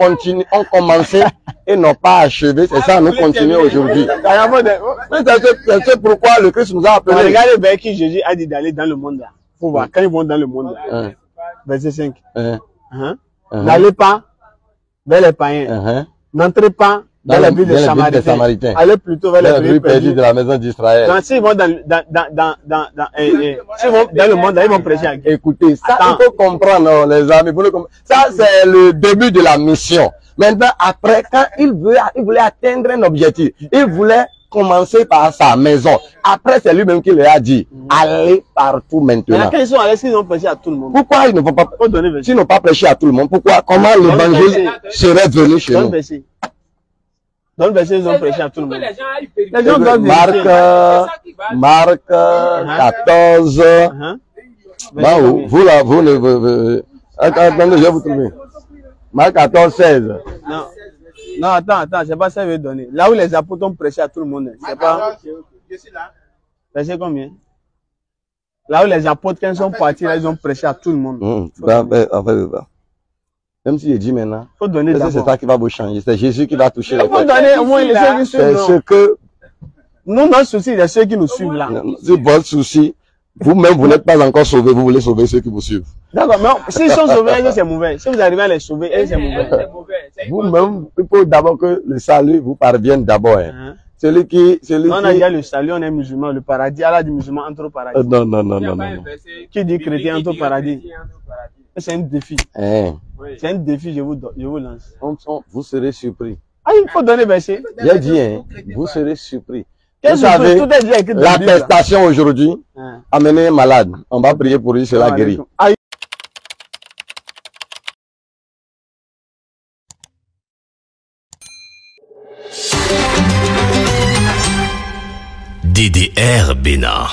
commencé et n'ont pas achevé, c'est ça, nous continuons aujourd'hui. C'est pourquoi le Christ nous a appelés. Regardez vers qui Jésus a dit d'aller dans le monde là. Faut voir. Quand ils vont dans le monde là. Verset 5. N'allez pas vers les païens. N'entrez pas dans la ville des Samaritains. Allez plutôt vers les villes perdues de la maison d'Israël. Donc, s'ils vont dans le monde, là, ils vont prêcher à qui? Écoutez, ça, il faut comprendre, les amis. Ça, c'est le début de la mission. Maintenant, après, quand il voulait atteindre un objectif, il voulait commencer par sa maison. Après, c'est lui-même qui leur a dit, allez partout maintenant. Mais quand ils sont allés, ils ont prêché à tout le monde. Pourquoi ils ne vont pas, s'ils n'ont pas prêché à tout le monde, pourquoi, comment l'évangile serait venu chez nous? Dans le verset, ils ont prêché à tout le monde. Les gens doivent Marc 14. Attendez, je vais vous trouver. Marc 14, 16. Non, attends, c'est pas ça que je vais donner. Là où les apôtres ont prêché à tout le monde, c'est pas. Je suis là. Verset combien? Là où les apôtres, quand ils sont partis, là, ils ont prêché à tout le monde. Même si je dis maintenant, faut donner c'est ça qui va vous changer. C'est Jésus qui va toucher les cœurs. Faut donner au moins les ceux qui suivent. C'est ce que. Nous, notre souci, il y a ceux qui nous suivent là. C'est votre souci. Vous-même, vous n'êtes pas encore sauvé, vous voulez sauver ceux qui vous suivent. D'accord, mais s'ils sont sauvés, est-ce que c'est mauvais? Si vous arrivez à les sauver, est-ce que c'est mauvais? Vous-même, il faut d'abord que le salut vous parvienne d'abord. Hein. On a déjà le salut, on est musulman, le paradis, Allah dit musulman entre au paradis. Non. Qui dit chrétien entre au paradis? C'est un défi. C'est un défi, je vous lance. Vous serez surpris. Ah, il faut donner verset. J'ai dit, hein, vous serez surpris. Vous savez, l'attestation aujourd'hui, amener un malade. On va prier pour lui, cela guérit. DDR Bénin.